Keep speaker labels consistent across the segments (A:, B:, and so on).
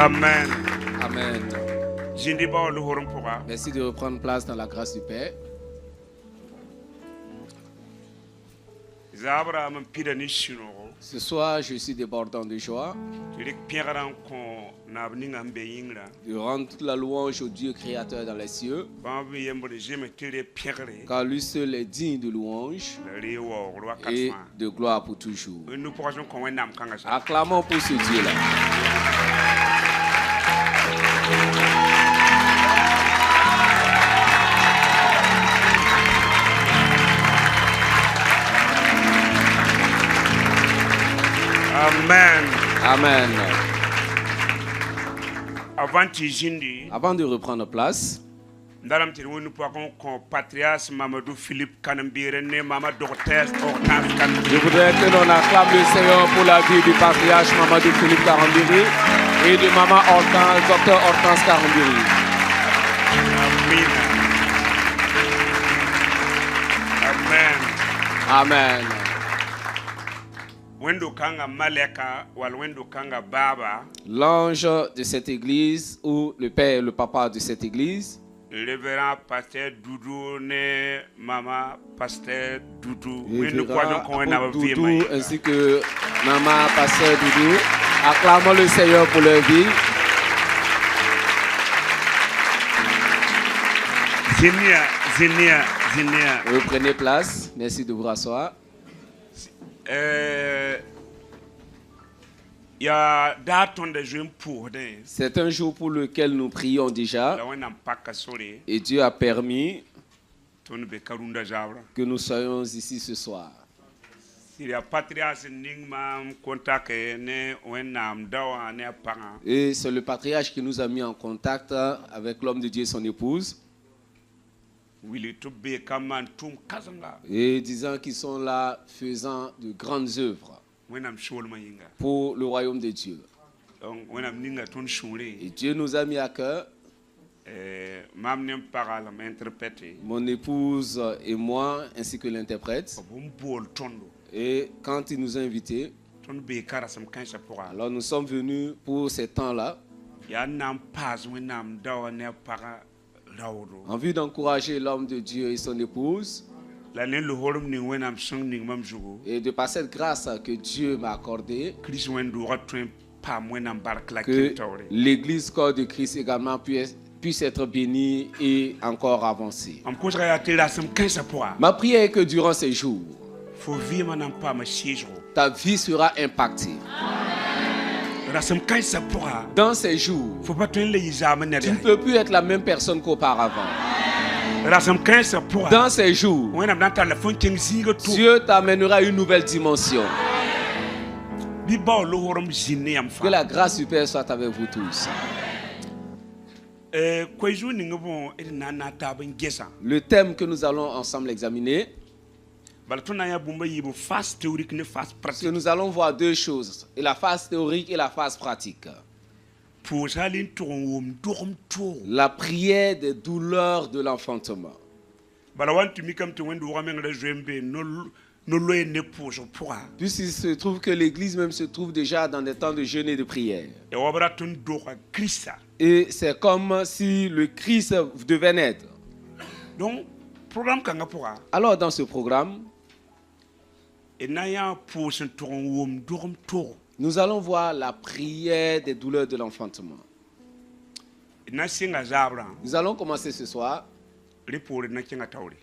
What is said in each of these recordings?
A: Amen.
B: Amen. Merci de reprendre place dans la grâce du Père. Ce soir, je suis débordant de joie de rendre toute la louange au Dieu créateur dans les cieux, car lui seul est digne de louange et de gloire pour toujours. Acclamons pour ce Dieu-là.
A: Amen.
B: Amen.
A: Avant
B: de reprendre place,
A: je voudrais
B: que l'on acclame le Seigneur pour la vie du patriarche Mamadou Philippe Karambiri et de maman Hortense, docteur Hortense Karambiri.
A: Amen.
B: Amen. L'ange de cette église ou le père et le papa de cette église,
A: révérend pasteur Doudou ne maman pasteur Doudou,
B: Doudou ainsi que maman pasteur Doudou, acclamons le Seigneur pour leur vie.
A: Zinia.
B: Reprenez place, merci de vous rasseoir. C'est un jour pour lequel nous prions déjà et Dieu a permis que nous soyons ici ce soir. Et c'est le patriarche qui nous a mis en contact avec l'homme de Dieu et son épouse. Et disant qu'ils sont là faisant de grandes œuvres pour le royaume de Dieu. Et Dieu nous a mis à cœur, mon épouse et moi, ainsi que l'interprète. Et quand il nous a invités, alors nous sommes venus pour ces temps-là, en vue d'encourager l'homme de Dieu et son épouse, et de par cette grâce que Dieu m'a accordée, que l'église corps de Christ également puisse être bénie et encore avancée. Ma prière est que durant ces jours, ta vie sera impactée. Dans ces jours, tu ne peux plus être la même personne qu'auparavant. Dans ces jours, Dieu t'amènera à une nouvelle dimension. Que la grâce du Père soit avec vous tous. Le thème que nous allons ensemble examiner, parce que nous allons voir deux choses, et la phase théorique et la phase pratique. La prière des douleurs de l'enfantement. Puisqu'il se trouve que l'église même se trouve déjà dans des temps de jeûne et de prière. Et c'est comme si le Christ devait naître. Alors dans ce programme, nous allons voir la prière des douleurs de l'enfantement. Nous allons commencer ce soir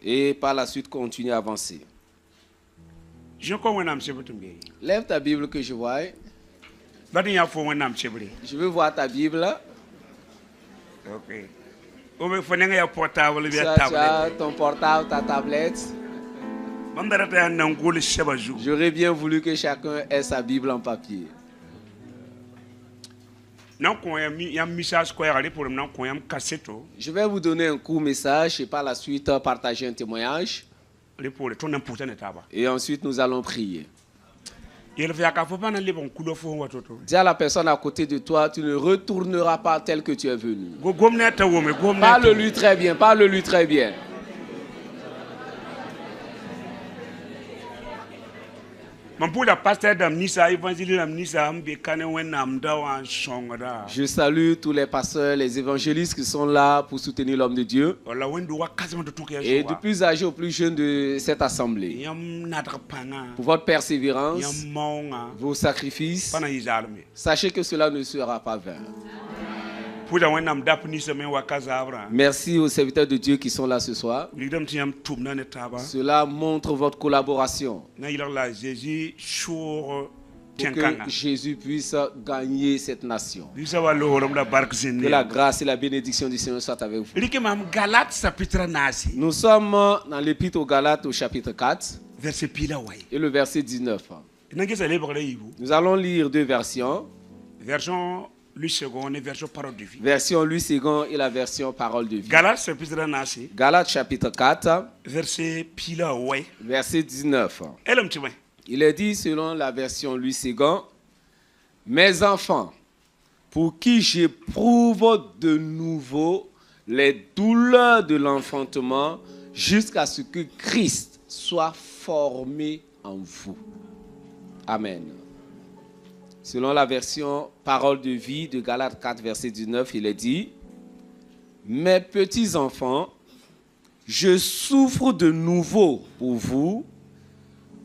B: et par la suite continuer à avancer. Lève ta Bible que je vois. Je veux voir ta Bible.
A: Ok.
B: Tu as ton portable, ta tablette. J'aurais bien voulu que chacun ait sa Bible en papier. Je vais vous donner un court message et par la suite partager un témoignage. Et ensuite nous allons prier. Dis à la personne à côté de toi, tu ne retourneras pas tel que tu es venu. Parle-lui très bien, parle-lui très bien. Je salue tous les pasteurs, les évangélistes qui sont là pour soutenir l'homme de Dieu. Et du plus âgé au plus jeune de cette assemblée. Pour votre persévérance, vos sacrifices, sachez que cela ne sera pas vain. Merci aux serviteurs de Dieu qui sont là ce soir. Cela montre votre collaboration pour que Jésus puisse gagner cette nation. Que la grâce et la bénédiction du Seigneur soient avec vous. Nous sommes dans l'épître aux Galates au chapitre 4 et le verset 19. Nous allons lire deux versions.
A: Version Louis II et version parole de vie.
B: Version Louis II et la version parole de vie.
A: Galates
B: chapitre 4
A: verset
B: 19. Il est dit selon la version Louis II: Mes enfants, pour qui j'éprouve de nouveau les douleurs de l'enfantement jusqu'à ce que Christ soit formé en vous. Amen. Selon la version Parole de vie de Galates 4, verset 19, il est dit: Mes petits enfants, je souffre de nouveau pour vous,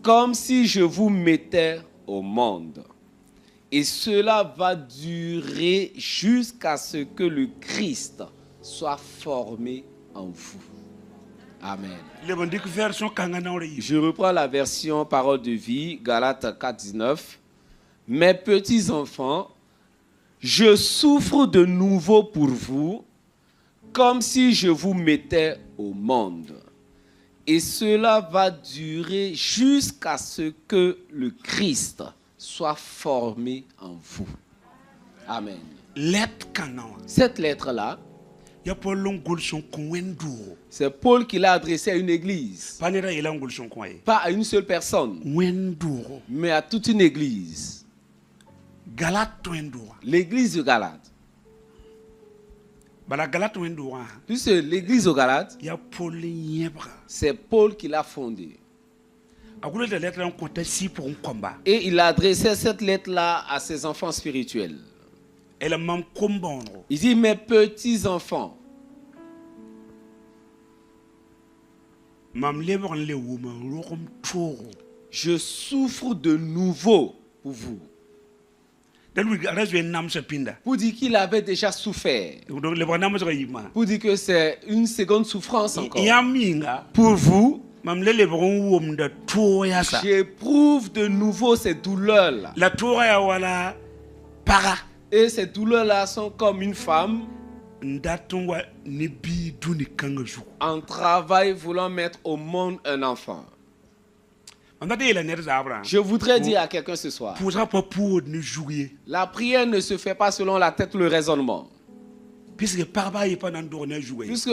B: comme si je vous mettais au monde. Et cela va durer jusqu'à ce que le Christ soit formé en vous. Amen. Je reprends la version Parole de vie, Galates 4, 19. Mes petits enfants, je souffre de nouveau pour vous, comme si je vous mettais au monde. Et cela va durer jusqu'à ce que le Christ soit formé en vous. Amen. Cette lettre-là, c'est Paul qui l'a adressée à une église. Pas à une seule personne, mais à toute une église. L'église de Galate. Puisque l'église de Galate, c'est Paul qui l'a fondée. Et il a adressé cette lettre-là à ses enfants spirituels. Il dit: Mes petits enfants, je souffre de nouveau pour vous. Pour dire qu'il avait déjà souffert. Pour dire que c'est une seconde souffrance encore. Pour vous, j'éprouve de nouveau ces douleurs-là. Et ces douleurs-là sont comme une femme en travail voulant mettre au monde un enfant. Je voudrais dire à quelqu'un ce soir: la prière ne se fait pas selon la tête ou le raisonnement. Puisque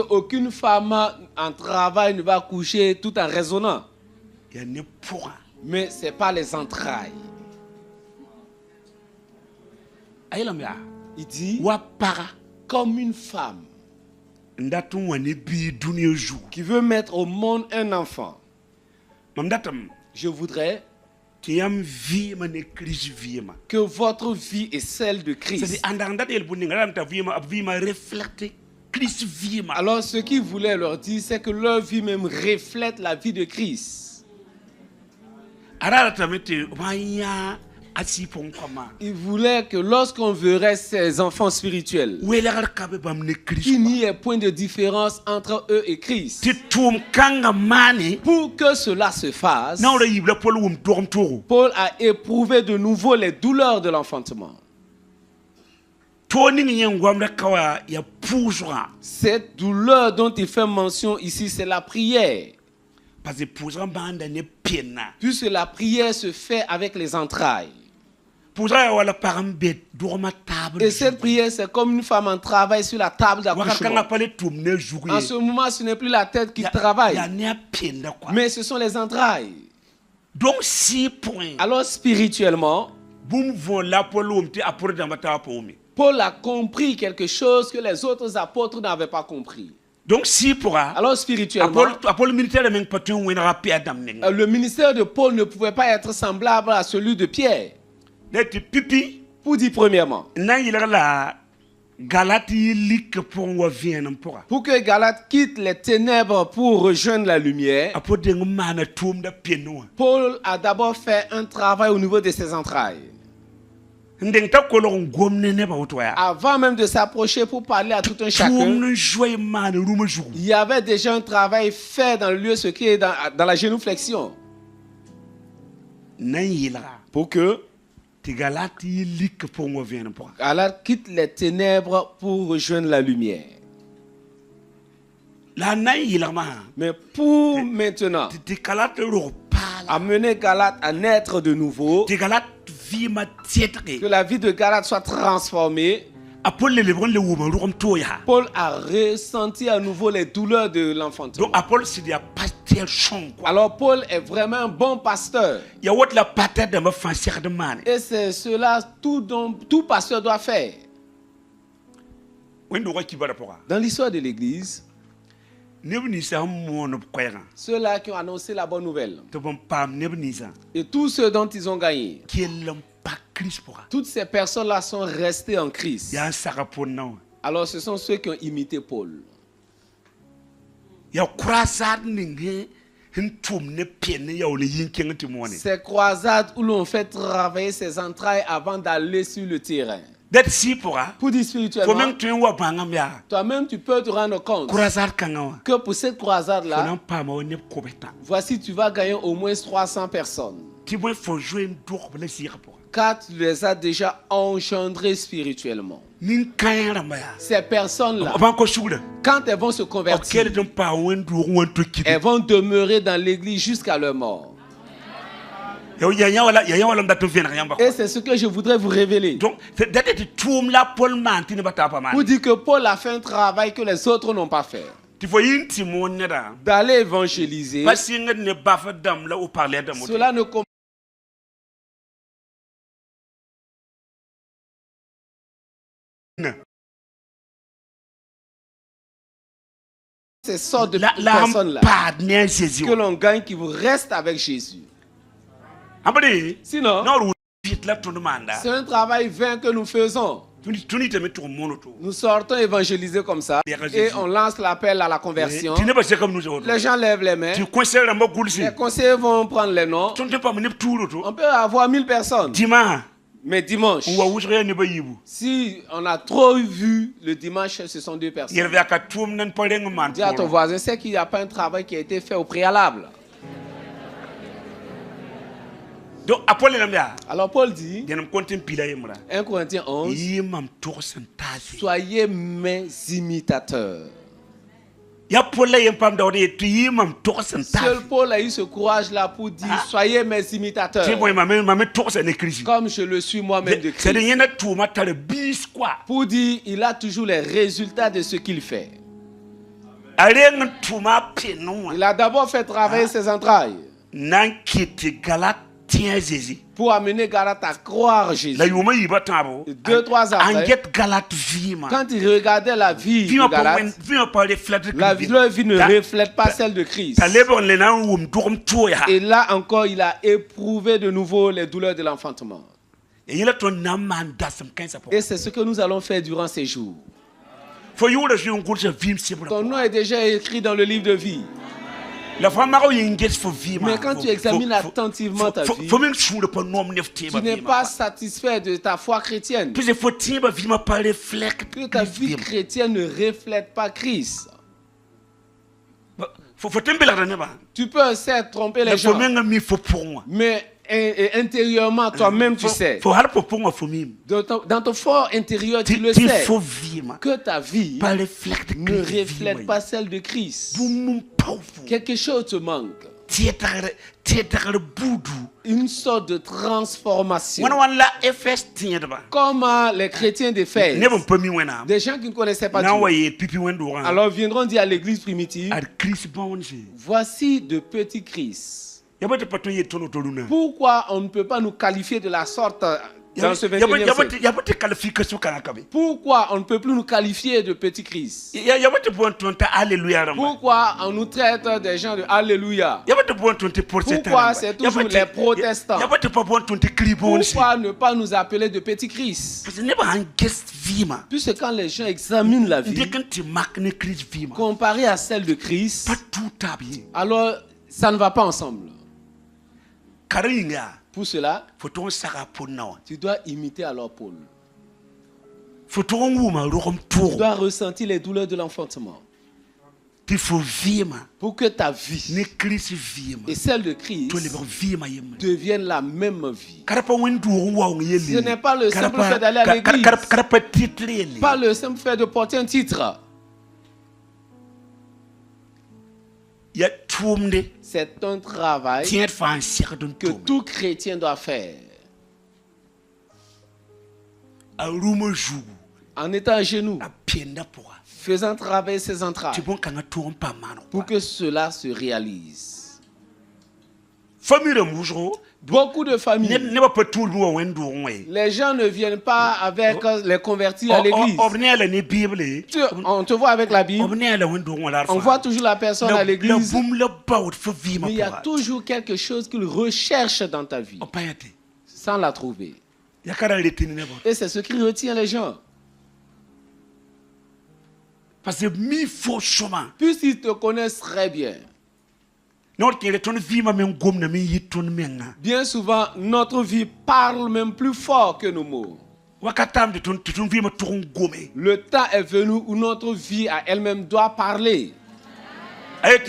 B: aucune femme en travail ne va coucher tout en raisonnant. Mais ce n'est pas les entrailles. Il dit comme une femme qui veut mettre au monde un enfant. Je voudrais que votre vie est celle de Christ. Alors ce qu'il voulait leur dire, c'est que leur vie même reflète la vie de Christ. Il voulait que lorsqu'on verrait ses enfants spirituels, qu'il n'y ait point de différence entre eux et Christ. Pour que cela se fasse, Paul a éprouvé de nouveau les douleurs de l'enfantement. Cette douleur dont il fait mention ici, c'est la prière. Puisque la prière se fait avec les entrailles. Et cette prière, c'est comme une femme en travail sur la table d'accouchement. En ce moment, ce n'est plus la tête qui travaille, mais ce sont les entrailles.
A: Donc, 6 points.
B: Alors, spirituellement, Paul a compris quelque chose que les autres apôtres n'avaient pas compris.
A: Donc si pourra.
B: Alors spirituellement,
A: le
B: ministère de Paul ne pouvait pas être semblable à celui de Pierre. Pour dire premièrement, pour que Galate quitte les ténèbres pour rejoindre la lumière, Paul a d'abord fait un travail au niveau de ses entrailles. Avant même de s'approcher pour parler à tout un chacun, il y avait déjà un travail fait dans le lieu secret, dans la génuflexion. Pour que Galate quitte les ténèbres pour rejoindre la lumière. Mais pour maintenant, amener Galate à naître de nouveau, que la vie de Galate soit transformée, Paul a ressenti à nouveau les douleurs de l'enfantement. Alors Paul est vraiment un bon pasteur. Et c'est cela tout pasteur doit faire. Dans l'histoire de l'Église, ceux-là qui ont annoncé la bonne nouvelle et tous ceux dont ils ont gagné, toutes ces personnes-là sont restées en Christ. Alors ce sont ceux qui ont imité Paul. Ces croisades où l'on fait travailler ses entrailles avant d'aller sur le terrain. Pour dire spirituellement, toi-même tu peux te rendre compte que pour cette croisade-là, voici tu vas gagner au moins 300 personnes. Car tu les as déjà engendrés spirituellement. Ces personnes-là, quand elles vont se convertir, elles vont demeurer dans l'église jusqu'à leur mort. Et c'est ce que je voudrais vous révéler. Pour dire que Paul a fait un travail que les autres n'ont pas fait. D'aller évangéliser. Cela ne comprend ces sortes de personnes-là que l'on gagne qui vous restent avec Jésus. Sinon, c'est un travail vain que nous faisons. Nous sortons évangéliser comme ça et on lance l'appel à la conversion. Les gens lèvent les mains. Les conseillers vont prendre les noms. On peut avoir 1000 personnes. Mais dimanche, si on a trop vu le dimanche, ce sont 2 personnes. Dis à ton voisin, c'est qu'il n'y a pas un travail qui a été fait au préalable. Alors Paul dit, 1 Corinthiens 11, soyez mes imitateurs. Seul Paul a eu ce courage-là pour dire, soyez mes imitateurs. Comme je le suis moi-même de Christ. Pour dire, il a toujours les résultats de ce qu'il fait. Il a d'abord fait travailler ses entrailles. Pour amener Galate à croire Jésus. 2-3 ans après, quand il regardait la vie de Galate, leur vie ne reflète pas celle de Christ. Et là encore, il a éprouvé de nouveau les douleurs de l'enfantement. Et c'est ce que nous allons faire durant ces jours. Ton nom est déjà écrit dans le livre de vie. Mais quand tu examines attentivement ta vie, tu n'es pas satisfait de ta foi chrétienne. Que ta vie chrétienne ne reflète pas Christ. Tu peux certes tromper les gens, mais intérieurement, toi-même, tu sais. Dans ton fort intérieur, tu le sais. Que ta vie ne reflète pas celle de Christ. Quelque chose te manque. Une sorte de transformation. Comme les chrétiens d'Éphèse. Des gens qui ne connaissaient pas Dieu. Alors viendront dire à l'église primitive, voici de petits Christ. Pourquoi on ne peut pas nous qualifier de la sorte dans ce 21e siècle. Pourquoi on ne peut plus nous qualifier de petits Christ? Pourquoi on nous traite des gens de Alléluia? Pourquoi c'est toujours les protestants? Pourquoi ne pas nous appeler de petits Christ? Puisque quand les gens examinent la vie comparée à celle de Christ, alors ça ne va pas ensemble. Pour cela, tu dois imiter alors Paul. Tu dois ressentir les douleurs de l'enfantement. Pour que ta vie et celle de Christ deviennent la même vie. Ce n'est pas le simple fait d'aller à l'église, pas le simple fait de porter un titre. C'est un travail que tout chrétien doit faire. En étant à genoux, faisant travailler ses entrailles pour que cela se réalise. Beaucoup de familles, les gens ne viennent pas avec les convertis à l'église. On te voit avec la Bible, on voit toujours la personne à l'église, mais il y a toujours quelque chose qu'ils recherchent dans ta vie, sans la trouver. Et c'est ce qui retient les gens. Puisqu'ils te connaissent très bien. Bien souvent, notre vie parle même plus fort que nos mots. Le temps est venu où notre vie à elle-même doit parler. Il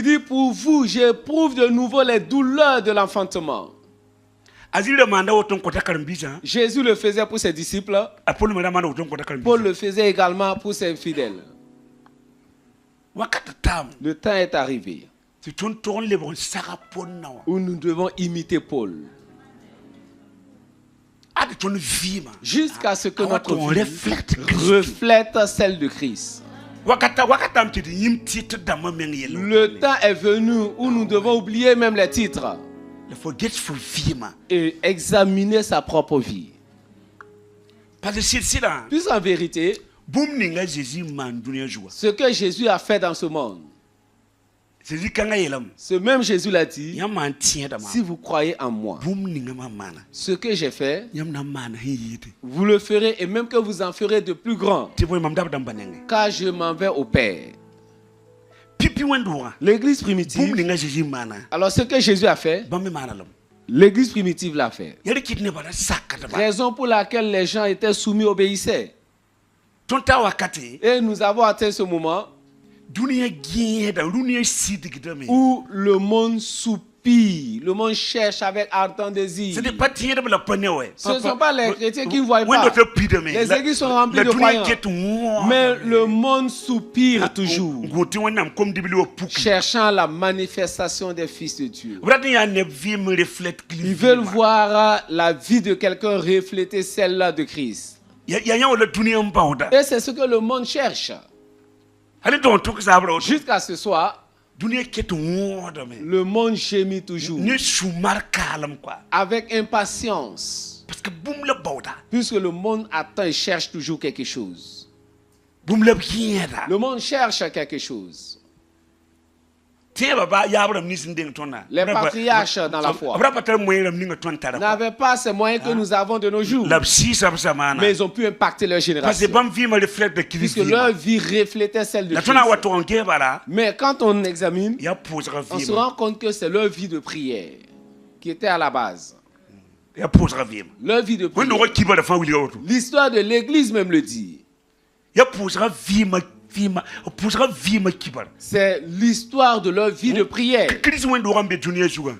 B: dit, pour vous, j'éprouve de nouveau les douleurs de l'enfantement. Jésus le faisait pour ses disciples. Paul le faisait également pour ses fidèles. Le temps est arrivé où nous devons imiter Paul. Jusqu'à ce que notre vie reflète celle de Christ. Le temps est venu où nous devons oublier même les titres et examiner sa propre vie. Puisqu'en vérité, ce que Jésus a fait dans ce monde, ce même Jésus l'a dit, si vous croyez en moi, ce que j'ai fait, vous le ferez et même que vous en ferez de plus grand, car je m'en vais au Père. L'église primitive, alors ce que Jésus a fait, l'église primitive l'a fait. Raison pour laquelle les gens étaient soumis, obéissaient. Et nous avons atteint ce moment où le monde soupire, le monde cherche avec ardent désir. Ce ne sont pas les chrétiens qui ne voient pas. Les églises sont remplies de croyants. Mais le monde soupire toujours, cherchant la manifestation des fils de Dieu. Ils veulent voir la vie de quelqu'un refléter celle-là de Christ. Et c'est ce que le monde cherche. Jusqu'à ce soir, le monde gémit toujours avec impatience, puisque le monde attend et cherche toujours quelque chose. Le monde cherche quelque chose. Les patriarches dans la foi n'avaient pas ces moyens que nous avons de nos jours, mais ils ont pu impacter leur génération, puisque leur vie reflétait celle de Christ. Mais quand on examine, on se rend compte que c'est leur vie de prière qui était à la base. Leur vie de prière. L'histoire de l'église même le dit. C'est l'histoire de leur vie de prière.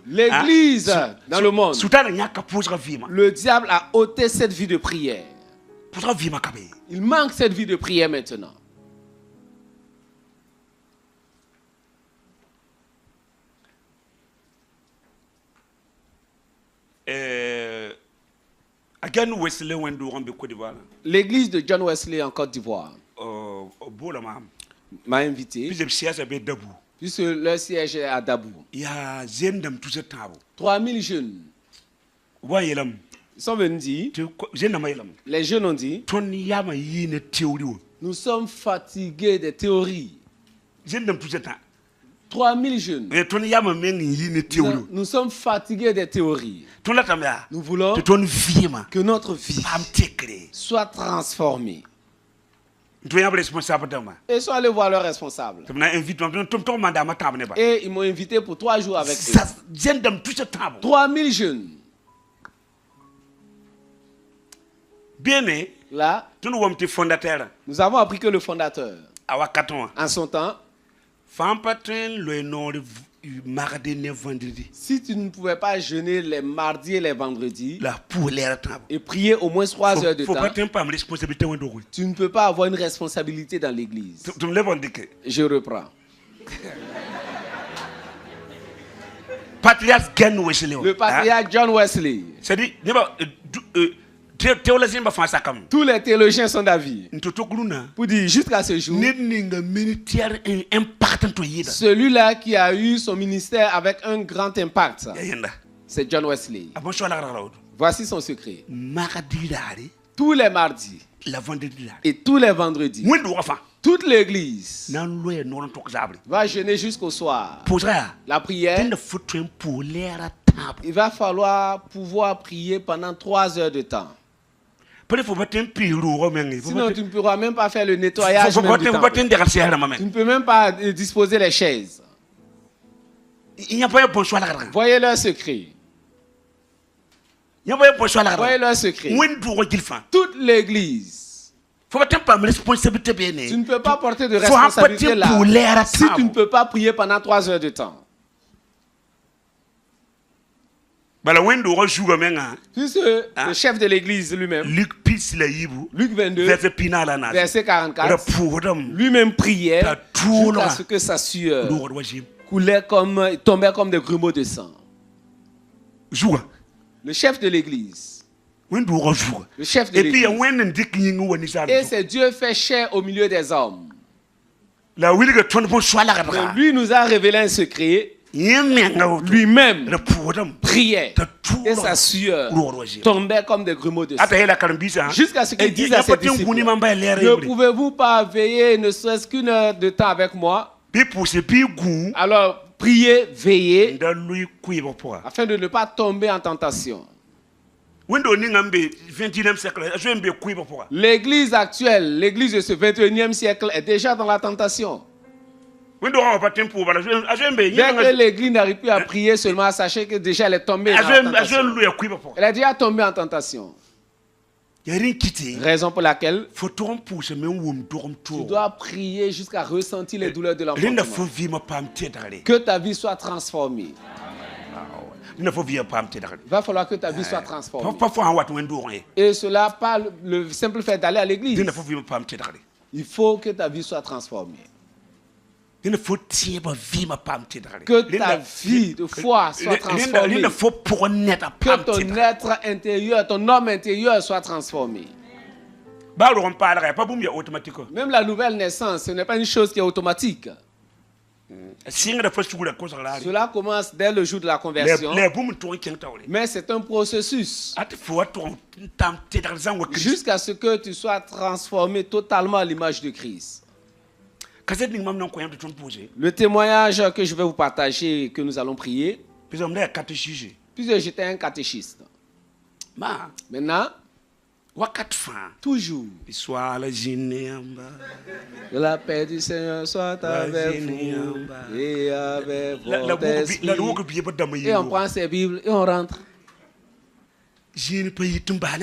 B: L'église dans le monde, le diable a ôté cette vie de prière. Il manque cette vie de prière maintenant. L'église de John Wesley en Côte d'Ivoire m'a invité, puisque leur siège est à Dabou. Il y a 3000 jeunes. Ils sont venus dire, les jeunes ont dit, nous sommes fatigués des théories. 3000 jeunes. Nous sommes fatigués des théories. Nous voulons que notre vie soit transformée. Et ils sont allés voir leurs responsables. Et ils m'ont invité pour 3 jours avec eux. 3000 jeunes. Là, nous avons appris que le fondateur, en son temps, si tu ne pouvais pas jeûner les mardis et les vendredis et prier au moins 3 heures de temps, tu ne peux pas avoir une responsabilité dans l'église. Je reprends. Le patriarche John Wesley. Tous les théologiens sont d'avis pour dire jusqu'à ce jour, celui-là qui a eu son ministère avec un grand impact, c'est John Wesley. Voici son secret. Tous les mardis et tous les vendredis, toute l'église va jeûner jusqu'au soir. La prière, il va falloir pouvoir prier pendant 3 heures de temps. Sinon, tu ne pourras même pas faire le nettoyage. Tu ne peux même pas disposer les chaises. Voyez leur secret. Voyez leur secret. Toute l'église. Tu ne peux pas porter de responsabilité là si tu ne peux pas prier pendant 3 heures de temps. Puisque le chef de l'église lui-même, Luc 22, verset 44, lui-même priait jusqu'à ce que sa sueur tombait comme des grumeaux de sang. Le chef de l'église. Le chef de l'église. Et c'est Dieu fait chair au milieu des hommes. Lui nous a révélé un secret. Lui-même priait et sa sueur tombait comme des grumeaux de sang. Jusqu'à ce qu'il dise à ses disciples, ne pouvez-vous pas veiller ne serait-ce qu'une heure de temps avec moi? Alors priez, veillez afin de ne pas tomber en tentation. L'église actuelle, l'église de ce 21e siècle est déjà dans la tentation. Dès que l'église n'arrive plus à prier seulement, sachez que déjà elle est tombée en tentation. Elle est déjà tombée en tentation. Raison pour laquelle tu dois prier jusqu'à ressentir les douleurs de l'enfantement. Que ta vie soit transformée. Il va falloir que ta vie soit transformée. Et cela pas le simple fait d'aller à l'église. Il faut que ta vie soit transformée. Que ta vie de foi soit transformée. Que ton être intérieur, ton homme intérieur soit transformé. Même la nouvelle naissance, ce n'est pas une chose qui est automatique. Cela commence dès le jour de la conversion. Mais c'est un processus. Jusqu'à ce que tu sois transformé totalement à l'image de Christ. Le témoignage que je vais vous partager, que nous allons prier, puisque j'étais un catéchiste. Maintenant, toujours, que la paix du Seigneur soit avec vous et avec votre esprit. Et on prend ses Bibles et on rentre.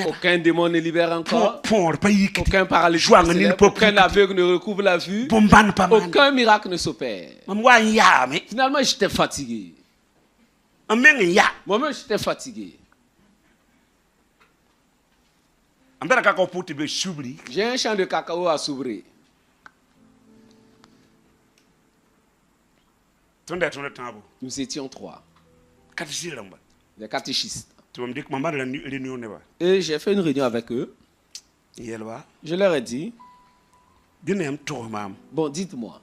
B: Aucun démon ne libère encore. Aucun paralytique ne se lève. Aucun aveugle ne recouvre la vue. Aucun miracle ne s'opère. Finalement, j'étais fatigué. Moi-même, j'étais fatigué. J'ai un champ de cacao à s'ouvrir. Nous étions 3. Les catéchistes. Et j'ai fait une réunion avec eux. Je leur ai dit, bon, dites-moi,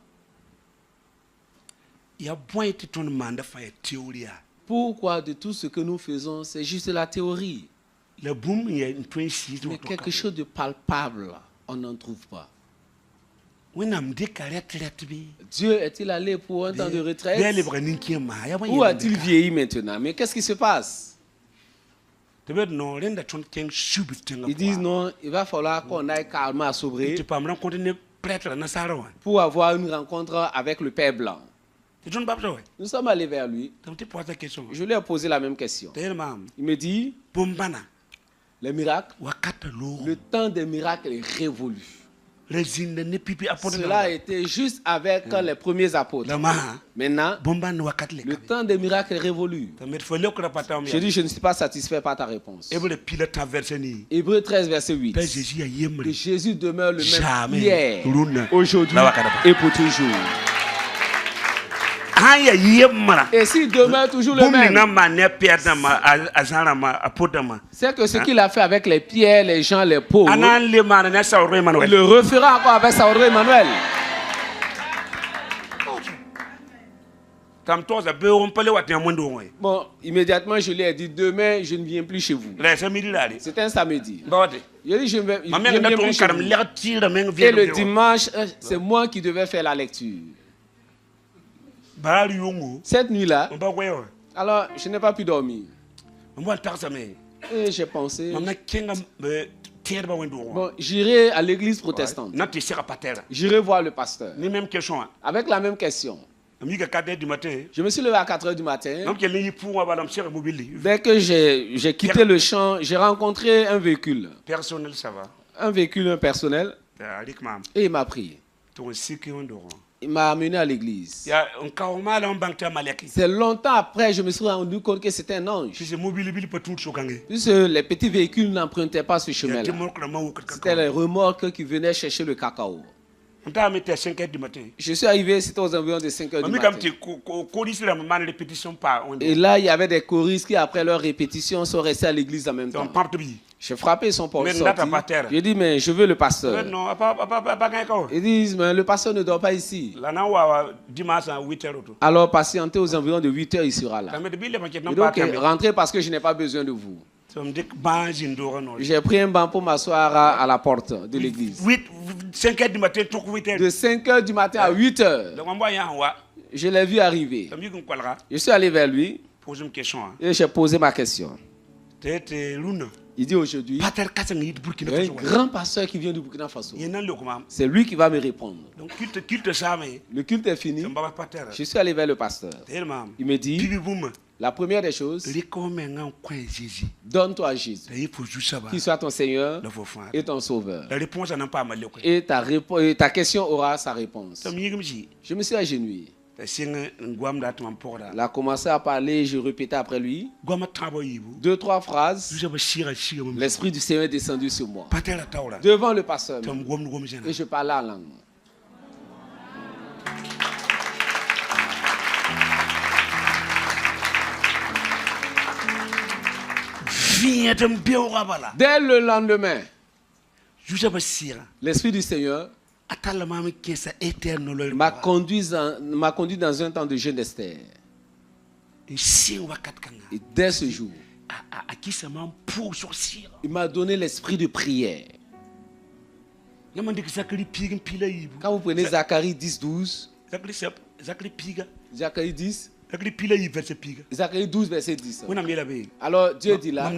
B: Pourquoi de tout ce que nous faisons, c'est juste la théorie?
A: Le boom il y a une
B: Mais quelque chose de palpable, on n'en trouve pas. Dieu est-il allé pour un temps de retraite? Où a-t-il vieilli maintenant? Mais qu'est-ce qui se passe? Ils disent non, il va falloir qu'on aille calmement à Sobré pour avoir une rencontre avec le Père Blanc. Nous sommes allés vers lui. Je lui ai posé la même question. Il me dit, les miracles, le temps des miracles est révolu. Cela a été juste avec les premiers apôtres. Maintenant, le temps des miracles est révolu. Je dis, je ne suis pas satisfait par ta réponse. Hébreux 13, verset 8. Que Jésus demeure le même hier, aujourd'hui et pour toujours. Et s'il demeure toujours le même, c'est que ce qu'il a fait avec les pierres, les gens, les pauvres, il le refera encore avec Saoudre Emmanuel. Bon, immédiatement je lui ai dit, demain je ne viens plus chez vous. C'était un samedi. Je dis, je ne viens plus chez vous. Et le dimanche, c'est moi qui devais faire la lecture. Cette nuit-là, alors je n'ai pas pu dormir. Et j'ai pensé, bon, j'irai à l'église protestante. J'irai voir le pasteur. Avec la même question. Je me suis levé à 4 h du matin. Dès que j'ai quitté le champ, j'ai rencontré un véhicule. Un véhicule personnel. Et il m'a pris. Il m'a amené à l'église. C'est longtemps après je me suis rendu compte que c'était un ange. Puisque les petits véhicules n'empruntaient pas ce chemin-là. C'était les remorques qui venaient chercher le cacao. Je suis arrivé, c'était aux environs de 5 h du matin. Et là, il y avait des choristes qui, après leur répétition, sont restés à l'église en même temps. J'ai frappé son porte sorti. J'ai dit, mais je veux le pasteur. Ils disent, mais le pasteur ne dort pas ici. Alors, patientez aux environs de 8 h, il sera là. Et donc, rentrez parce que je n'ai pas besoin de vous. J'ai pris un banc pour m'asseoir à la porte de l'église. De 5 h du matin à 8 h. Je l'ai vu arriver. Je suis allé vers lui et j'ai posé ma question. Il dit aujourd'hui, il y a un grand pasteur qui vient du Burkina Faso. C'est lui qui va me répondre. Le culte est fini. Je suis allé vers le pasteur. Il me dit, la première des choses, donne-toi à Jésus, qu'il soit ton Seigneur et ton Sauveur. Et ta question aura sa réponse. Je me suis agenouillé. Il a commencé à parler, je répétais après lui 2-3 phrases. L'Esprit du Seigneur est descendu sur moi. Devant le pasteur. Et je parlais en langue. Dès le lendemain, l'Esprit du Seigneur m'a conduit dans un temps de jeûne d'Esther. Et dès ce jour, il m'a donné l'esprit de prière. Quand vous prenez Zacharie 10-12, Zacharie 10, Zacharie 12, verset 10. Alors Dieu dit là,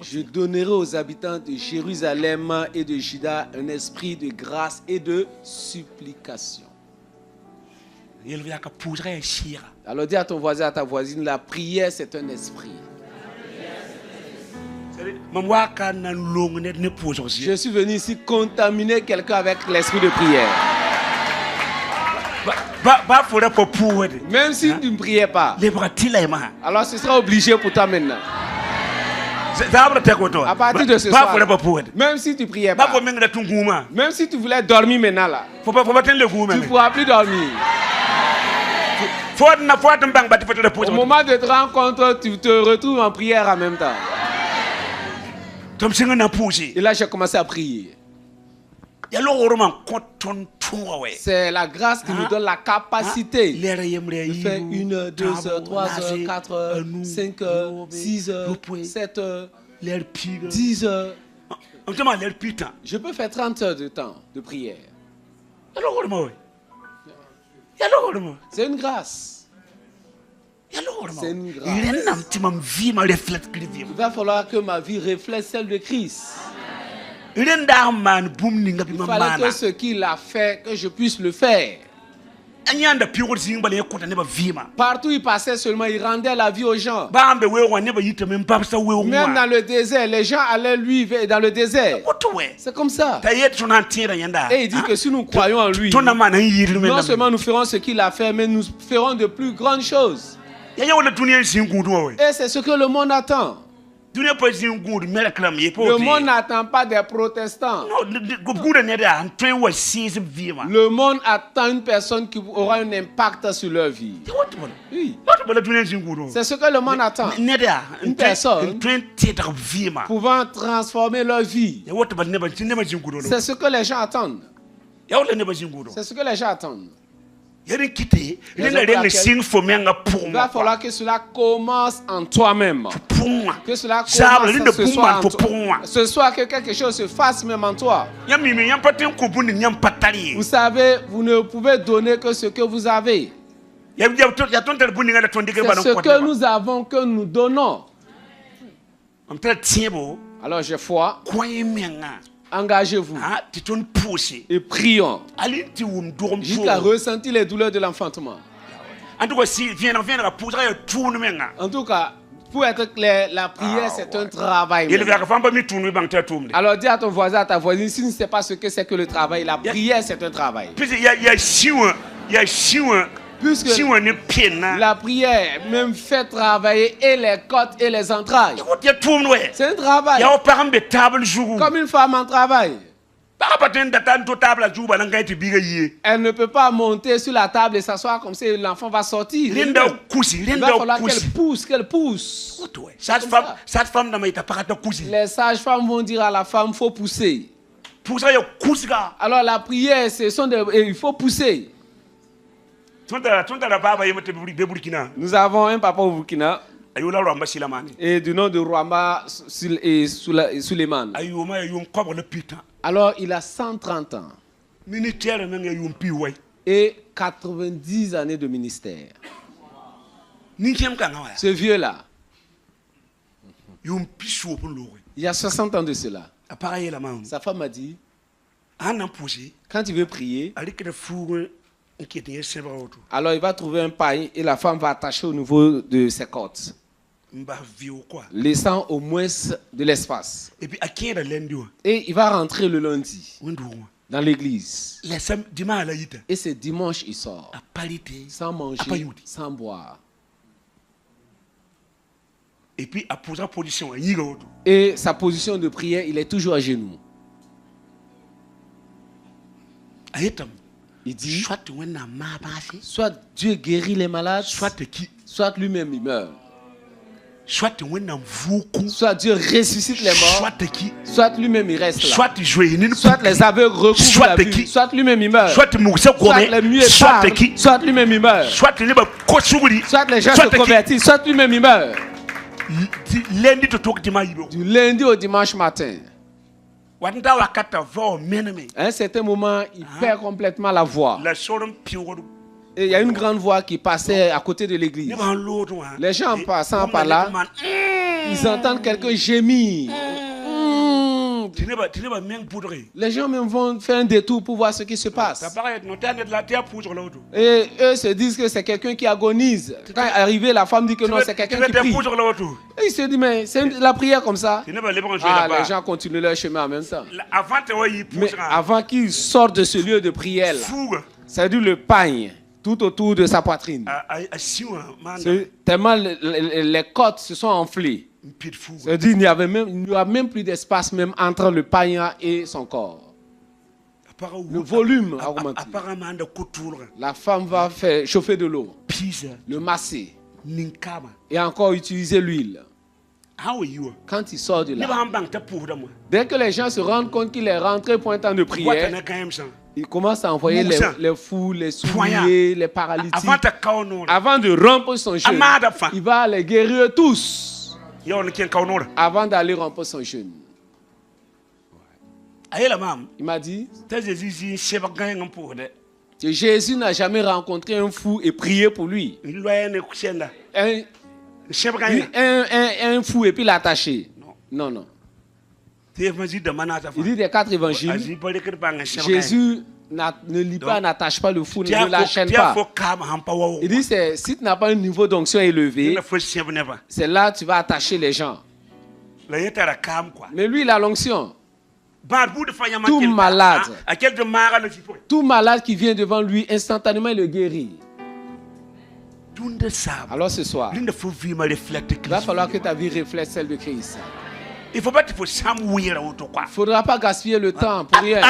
B: je donnerai aux habitants de Jérusalem et de Juda un esprit de grâce et de supplication. Alors dis à ton voisin, à ta voisine, la prière c'est un esprit. Je suis venu ici contaminer quelqu'un avec l'esprit de prière. Même si tu ne priais pas, alors ce sera obligé pour toi maintenant. À partir de ce soir, même si tu ne priais pas, même si tu voulais dormir maintenant là, tu ne pourras plus dormir. Au moment de te rencontre, tu te retrouves en prière en même temps. Et là j'ai commencé à prier. C'est la grâce qui nous donne la capacité de faire 1 heure, 2 heures, 3 heures, 4 heures, 5 heures, 6 heures, 7 heures, 10 heures. Je peux faire 30 heures de temps de prière. C'est une grâce. C'est une grâce. Il va falloir que ma vie reflète celle de Christ. Il fallait que ce qu'il a fait, que je puisse le faire. Partout où il passait seulement, il rendait la vie aux gens. Même dans le désert, les gens allaient lui dans le désert. C'est comme ça. Et il dit que si nous croyons en lui, non seulement nous ferons ce qu'il a fait, mais nous ferons de plus grandes choses. Et c'est ce que le monde attend. Le monde n'attend pas des protestants. Le monde attend une personne qui aura un impact sur leur vie. Oui. C'est ce que le monde attend. Une personne pouvant transformer leur vie. C'est ce que les gens attendent. C'est ce que les gens attendent. Il va falloir que cela commence en toi-même. Que cela commence ce soit que quelque chose se fasse même en toi. Vous savez, vous ne pouvez donner que ce que vous avez. C'est ce que nous avons que nous donnons. Alors j'ai foi. Engagez-vous et prions jusqu'à ressentir les douleurs de l'enfantement. En tout cas, pour être clair, la prière c'est un travail. Alors dis à ton voisin, à ta voisine, si tu ne sais pas ce que c'est que le travail, la prière c'est un travail. Puisque la prière même fait travailler et les côtes et les entrailles. C'est un travail. Comme une femme en travail. Elle ne peut pas monter sur la table et s'asseoir comme si l'enfant va sortir. Il va falloir qu'elle pousse. Les sages-femmes vont dire à la femme, il faut pousser. Alors la prière, il faut pousser. Nous avons un papa au Burkina et du nom de Rwamba Suleiman. Alors il a 130 ans et 90 années de ministère. Ce vieux-là, il y a 60 ans de cela, sa femme m'a dit, quand il veut prier, alors il va trouver un paille et la femme va attacher au niveau de ses côtes, laissant au moins de l'espace. Et il va rentrer le lundi dans l'église. Et c'est dimanche il sort, sans manger, sans boire. Et sa position de prière, il est toujours à genoux. Il dit, soit Dieu guérit les malades, soit lui-même il meurt. Soit Dieu ressuscite les morts, soit lui-même il reste là. Soit les aveugles recouvrent la vue, soit lui-même il meurt. Soit les muets parlent, soit lui-même il meurt. Soit les gens se convertissent, soit lui-même il meurt. Du lundi au dimanche matin. À un certain moment, il perd complètement la voix. Et il y a une grande voix qui passait à côté de l'église. Les gens en passant par là, ils entendent quelqu'un gémir. Les gens même vont faire un détour pour voir ce qui se passe. Et eux se disent que c'est quelqu'un qui agonise. Quand arrivé, la femme dit que non, c'est quelqu'un qui prie. Et ils se disent, mais c'est la prière comme ça. Les gens continuent leur chemin en même temps. Mais avant qu'ils sortent de ce lieu de prière, c'est-à-dire le pagne tout autour de sa poitrine. Tellement les côtes se sont enflées. C'est-à-dire il n'y a même plus d'espace même entre le païen et son corps. Le volume a augmenté. La femme va faire chauffer de l'eau, le masser et encore utiliser l'huile. Quand il sort de là, dès que les gens se rendent compte qu'il est rentré pour un temps de prière, Il commence à envoyer les fous, les souillés, les paralytiques. Avant de rompre son jeûne, il va les guérir tous. Avant d'aller rompre son jeûne. Il m'a dit que Jésus n'a jamais rencontré un fou et prié pour lui. Un fou et puis l'attacher. Non, non. Il dit des 4 évangiles, Jésus ne lit pas, n'attache pas le fou, ne l'enchaîne pas. Il dit, si tu n'as pas un niveau d'onction élevé, c'est là que tu vas attacher les gens. Mais lui, il a l'onction. Tout malade qui vient devant lui, instantanément, il le guérit. Alors ce soir, il va falloir que ta vie reflète celle de Christ. Il ne faudra pas gaspiller le temps pour rien.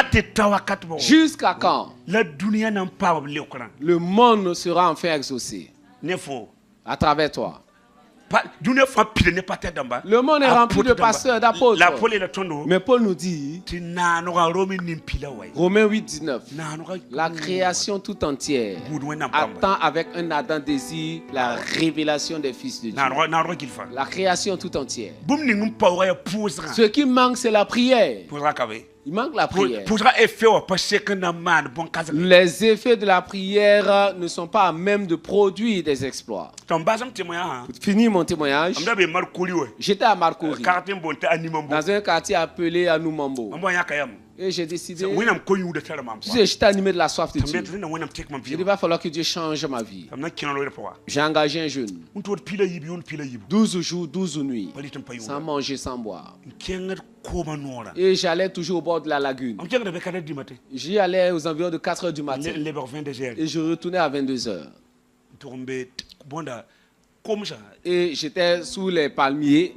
B: Jusqu'à quand le monde sera enfin exaucé à travers toi. Le monde est rempli de pasteurs, d'apôtres. Mais Paul nous dit, Romains 8, 19, la création tout entière attend avec un ardent désir la révélation des fils de Dieu. La création tout entière. Ce qui manque, c'est la prière. Il manque la prière. Les effets de la prière ne sont pas à même de produire des exploits. Pour finir mon témoignage, j'étais à Marcouri, dans un quartier appelé Anoumambo. Et j'ai décidé, j'étais animé de la soif de Dieu. Il va falloir que Dieu change ma vie. J'ai engagé un jeûne. 12 jours, 12 nuits, sans manger, sans boire. Et j'allais toujours au bord de la lagune. J'y allais aux environs de 4 h du matin. Et je retournais à 22 h. Et j'étais sous les palmiers.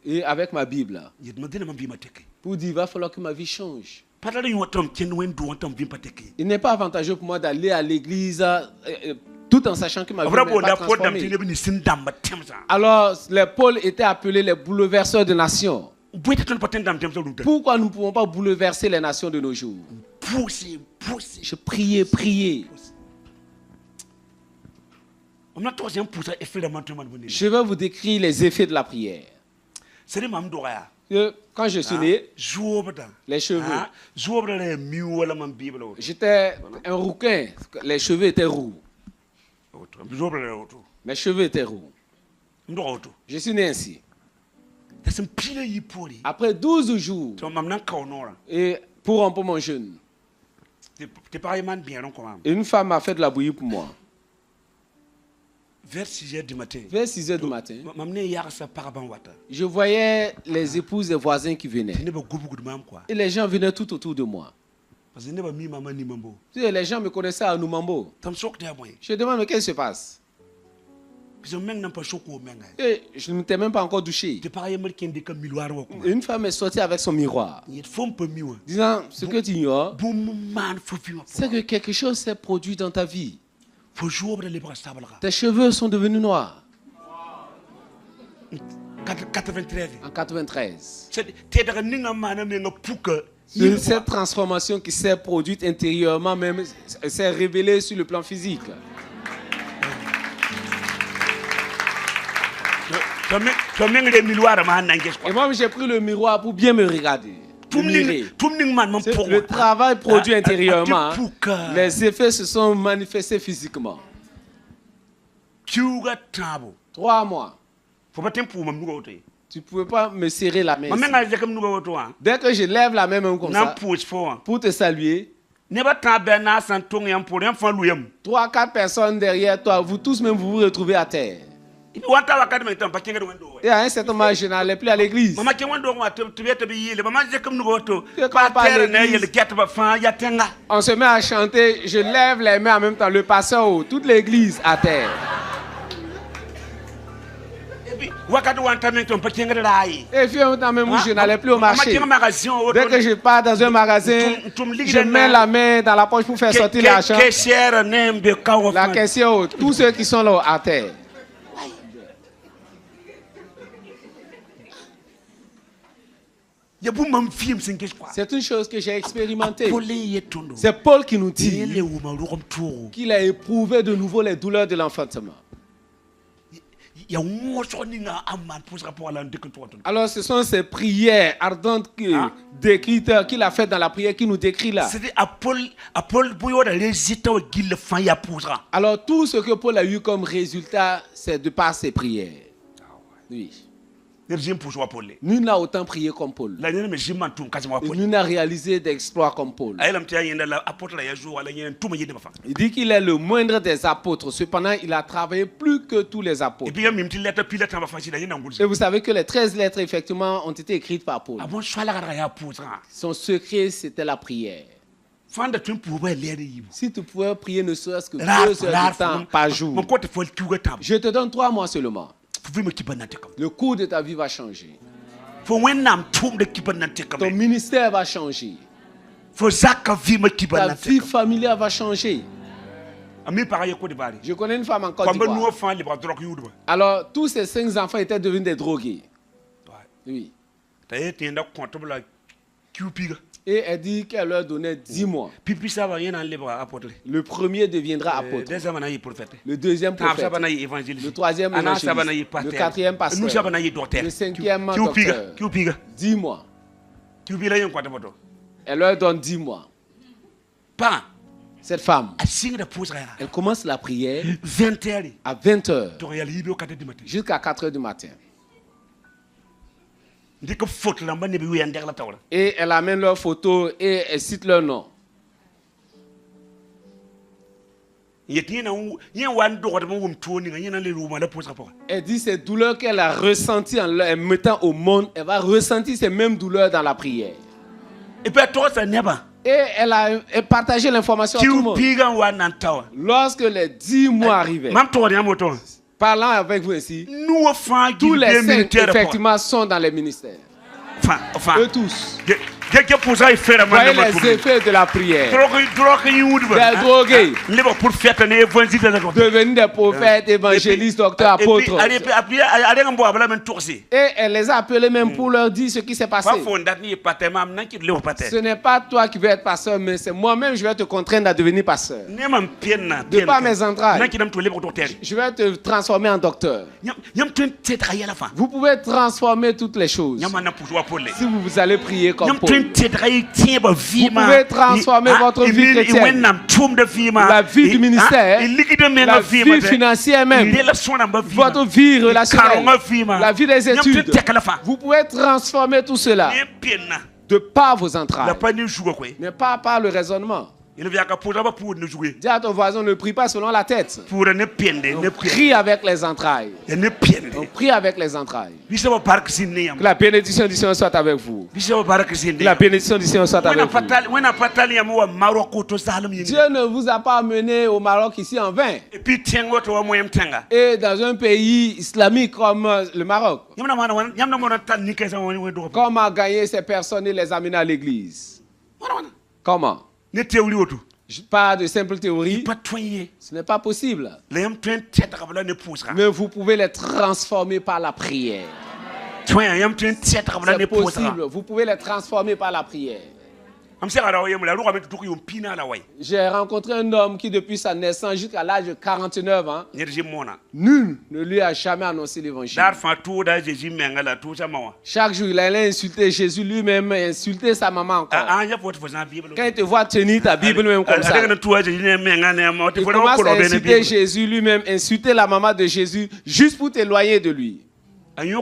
B: Et avec ma Bible. Pour dire, il va falloir que ma vie change. Il n'est pas avantageux pour moi d'aller à l'église tout en sachant que ma vie n'est pas transformée. Alors, les Paul étaient appelés les bouleverseurs de nations. Pourquoi nous ne pouvons pas bouleverser les nations de nos jours? Je priais. Je vais vous décrire les effets de la prière. Quand je suis né, les cheveux. J'étais un rouquin. Les cheveux étaient roux. Mes cheveux étaient roux. Je suis né ainsi. Après 12 jours, et pour rompre mon jeûne, une femme a fait de la bouillie pour moi.
A: Vers 6 h du matin,
B: je voyais les épouses des voisins qui venaient. Et les gens venaient tout autour de moi. Les gens me connaissaient à Noumambo. Je demande, mais qu'est-ce qui se passe? Et je ne m'étais même pas encore douché. Une femme est sortie avec son miroir, disant, ce que tu ignores, c'est que quelque chose s'est produit dans ta vie. Tes cheveux sont devenus noirs. En 93. Cette transformation qui s'est produite intérieurement même s'est révélée sur le plan physique. Et moi j'ai pris le miroir pour bien me regarder. Le travail produit intérieurement. Les effets se sont manifestés physiquement. 3 mois. Tu ne pouvais pas me serrer la main. Dès que je lève la main même comme ça, pour te saluer, 3-4 personnes derrière toi, vous tous même vous vous retrouvez à terre. Et à un certain moment, je n'allais plus à l'église. On se met à chanter, je lève les mains en même temps, le passeur haut, toute l'église à terre. Et puis un temps même où je n'allais plus au marché. Dès que je pars dans un magasin, je mets la main dans la poche pour faire sortir l'argent. La caissière haute, tous ceux qui sont là à terre. C'est une chose que j'ai expérimentée. C'est Paul qui nous dit qu'il a éprouvé de nouveau les douleurs de l'enfantement. Alors ce sont ces prières ardentes décrites qu'il a faites dans la prière qui nous décrit là. Alors tout ce que Paul a eu comme résultat, c'est de par ses prières. Oui. Nul n'a autant prié comme Paul. Nul n'a réalisé d'exploits comme Paul. Il dit qu'il est le moindre des apôtres. Cependant, il a travaillé plus que tous les apôtres. Et vous savez que les 13 lettres, effectivement, ont été écrites par Paul. Son secret, c'était la prière. Si tu pouvais prier ne serait-ce que 2 heures de temps par jour, je te donne 3 mois seulement. Le cours de ta vie va changer. Ton ministère va changer. Ta vie familiale va changer. Je connais une femme en Côte d'Ivoire. Alors, tous ces 5 enfants étaient devenus des drogués. Oui. Et elle dit qu'elle leur donnait 10 mois. Le premier deviendra apôtre. Le deuxième prophète. Le troisième évangéliste. Le quatrième pasteur. Le cinquième docteur. 10 mois. Elle leur donne 10 mois. Cette femme, elle commence la prière à 20 heures jusqu'à 4 heures du matin. Et elle amène leurs photos et elle cite leur nom. Elle dit ces douleurs qu'elle a ressenties en les mettant au monde, elle va ressentir ces mêmes douleurs dans la prière. Et elle a partagé l'information à tout le monde. Lorsque les 10 mois arrivaient, parlant avec vous ici, tous les 5 effectivement sont dans les ministères. Eux tous. Voyez les effets de la prière. Des drogués. Devenus des prophètes, évangélistes, docteurs, apôtres. Et elle les a appelés même pour leur dire ce qui s'est passé. Ce n'est pas toi qui veux être pasteur, mais c'est moi-même je vais te contraindre à devenir pasteur. De par mes entrailles, je vais te transformer en docteur. Vous pouvez transformer toutes les choses si vous allez prier comme Paul. Vous pouvez transformer votre vie chrétienne, la vie du ministère, la vie financière même, votre vie relationnelle, la vie des études. Vous pouvez transformer tout cela de par vos entrailles, mais pas par le raisonnement. Dis à ton voisin, ne prie pas selon la tête. On prie avec les entrailles. On prie avec les entrailles. Que la bénédiction du Seigneur soit avec vous. Que la bénédiction du Seigneur soit avec vous. Dieu ne vous a pas amené au Maroc ici en vain. Et dans un pays islamique comme le Maroc. Comment gagner ces personnes et les amener à l'église? Comment? Je parle de simple théorie. Ce n'est pas possible. Mais vous pouvez les transformer par la prière. C'est possible. Vous pouvez les transformer par la prière. J'ai rencontré un homme qui depuis sa naissance jusqu'à l'âge de 49 ans, nul ne lui a jamais annoncé l'évangile. Chaque jour, il allait insulter Jésus lui-même et insulter sa maman encore. Quand il te voit tenir ta Bible même comme ça, il commence à insulter Jésus lui-même, insulter la maman de Jésus juste pour t'éloigner de lui. Et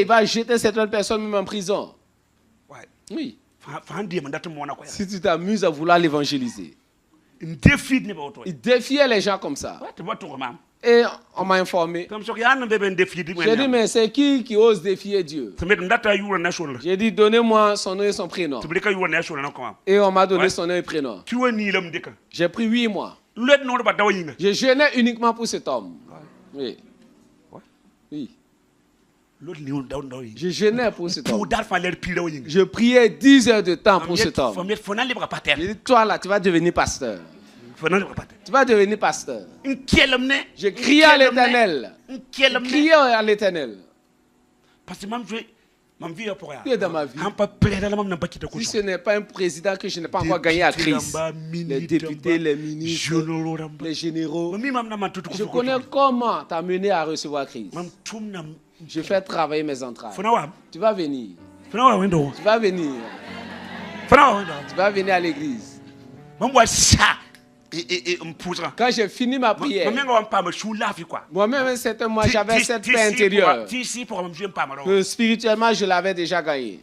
B: il va jeter cette autre personne même en prison. Oui. Si tu t'amuses à vouloir l'évangéliser. Il défiait les gens comme ça. Et on m'a informé. J'ai dit, mais c'est qui ose défier Dieu? J'ai dit, donnez-moi son nom et son prénom. Et on m'a donné son nom et prénom. J'ai pris 8 mois. Je jeûnais uniquement pour cet homme. Oui. Oui. Je jeûnais pour cet homme. Je priais 10 heures de temps pour cet homme. J'ai dit, toi là, tu vas devenir pasteur. Tu vas devenir pasteur. Je criais à l'Éternel. Je criais à l'Éternel. Tu es dans ma vie. Si ce n'est pas un président que je n'ai pas encore gagné à Christ, les députés, les ministres, les généraux, je connais comment t'amener à recevoir Christ. Je fais travailler mes entrailles. Tu vas venir. Tu vas venir. Tu vas venir à l'église. Quand j'ai fini ma prière, moi-même, un certain mois, j'avais cette paix intérieure. Que spirituellement, je l'avais déjà gagné.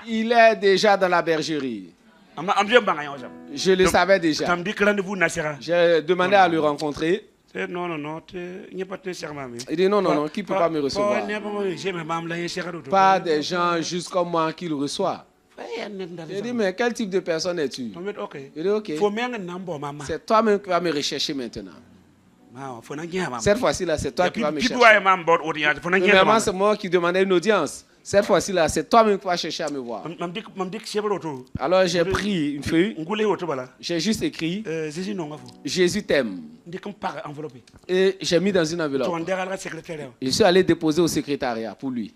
B: Il est déjà dans la bergerie. Je le savais déjà. J'ai demandé à le rencontrer.
A: Non,
B: Il dit non, qui ne peut pas me recevoir? Pas des gens juste comme moi qui le reçoivent. Il dit, mais quel type de personne es-tu? Il dit, ok. C'est toi-même qui vas me rechercher maintenant. Cette fois-ci, là, c'est toi qui vas me chercher. Premièrement, c'est moi qui demandais une audience. Cette fois-ci, là, c'est toi-même qui vas chercher à me voir. Alors, j'ai pris une feuille. J'ai juste écrit Jésus t'aime. Et j'ai mis dans une enveloppe. Je suis allé déposer au secrétariat pour lui.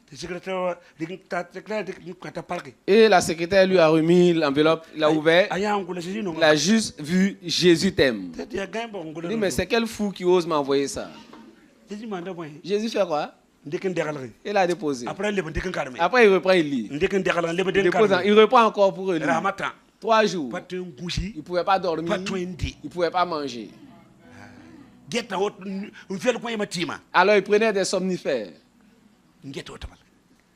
B: Et la secrétaire lui a remis l'enveloppe. Il a ouvert. Il a juste vu Jésus t'aime. Il dit, mais c'est quel fou qui ose m'envoyer ça? Jésus fait quoi? Il a déposé. Après, il reprend, il lit. Il reprend encore pour lui. 3 jours. Il ne pouvait pas dormir. Il ne pouvait pas manger. Alors, il prenait des somnifères.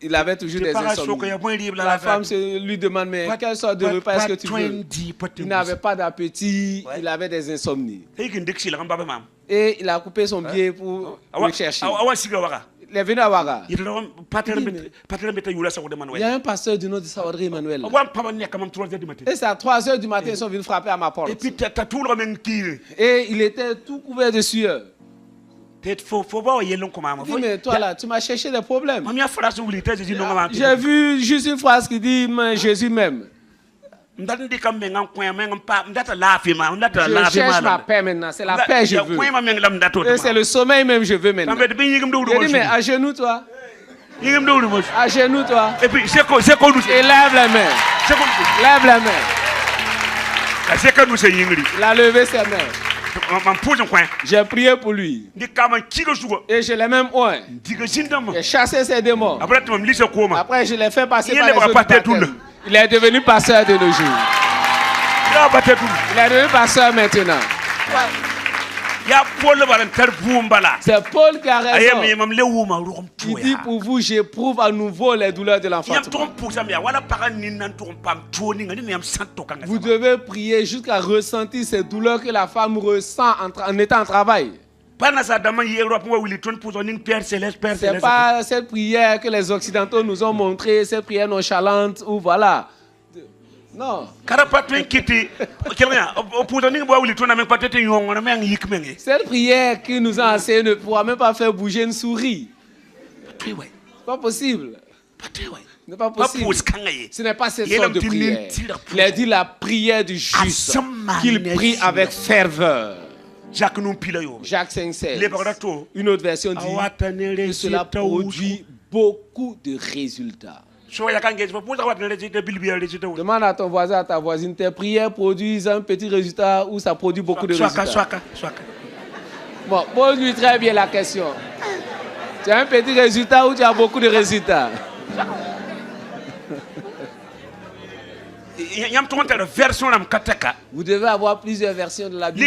B: Il avait toujours des insomnies. La femme lui demande, mais quelle sorte de repas est-ce que tu veux? Il n'avait pas d'appétit. Il avait des insomnies. Et il a coupé son pied pour le chercher. Il est venu à Ouaga. Il y a un pasteur du nom de Sawadri Emmanuel. Et c'est à 3h du matin, ils sont venus frapper à ma porte. Et il était tout couvert de sueur. Il dit, mais toi là, tu m'as cherché des problèmes. J'ai vu juste une phrase qui dit, Jésus m'aime. Je cherche ma paix maintenant. C'est la paix que je veux. Et c'est le sommeil même que je veux maintenant. Il dit, mais à genoux toi. À genoux toi. Et lève la main. Lève la main. Il a levé ses mains. J'ai prié pour lui. Et je l'ai même oint. J'ai chassé ses démons. Après, je l'ai fait passer par les eaux du baptême. Il est devenu pasteur de nos jours. Il est devenu pasteur maintenant. C'est Paul qui a raison. Il dit, pour vous, j'éprouve à nouveau les douleurs de l'enfantement. Vous devez prier jusqu'à ressentir ces douleurs que la femme ressent en étant en travail. C'est pas cette prière que les Occidentaux nous ont montrée, cette prière nonchalante ou voilà. Non. Cette prière qui nous a enseigné ne pourra même pas faire bouger une souris. C'est pas possible. Ce n'est pas possible. Ce n'est pas cette sorte de prière. Il a dit la prière du juste qu'il prie avec ferveur. Jacques 5,16. Une autre version dit que cela produit beaucoup de résultats. Demande à ton voisin, à ta voisine, tes prières produisent un petit résultat ou ça produit beaucoup de résultats. Bon, pose-lui très bien la question. Tu as un petit résultat ou tu as beaucoup de résultats? Vous devez avoir plusieurs versions de la Bible.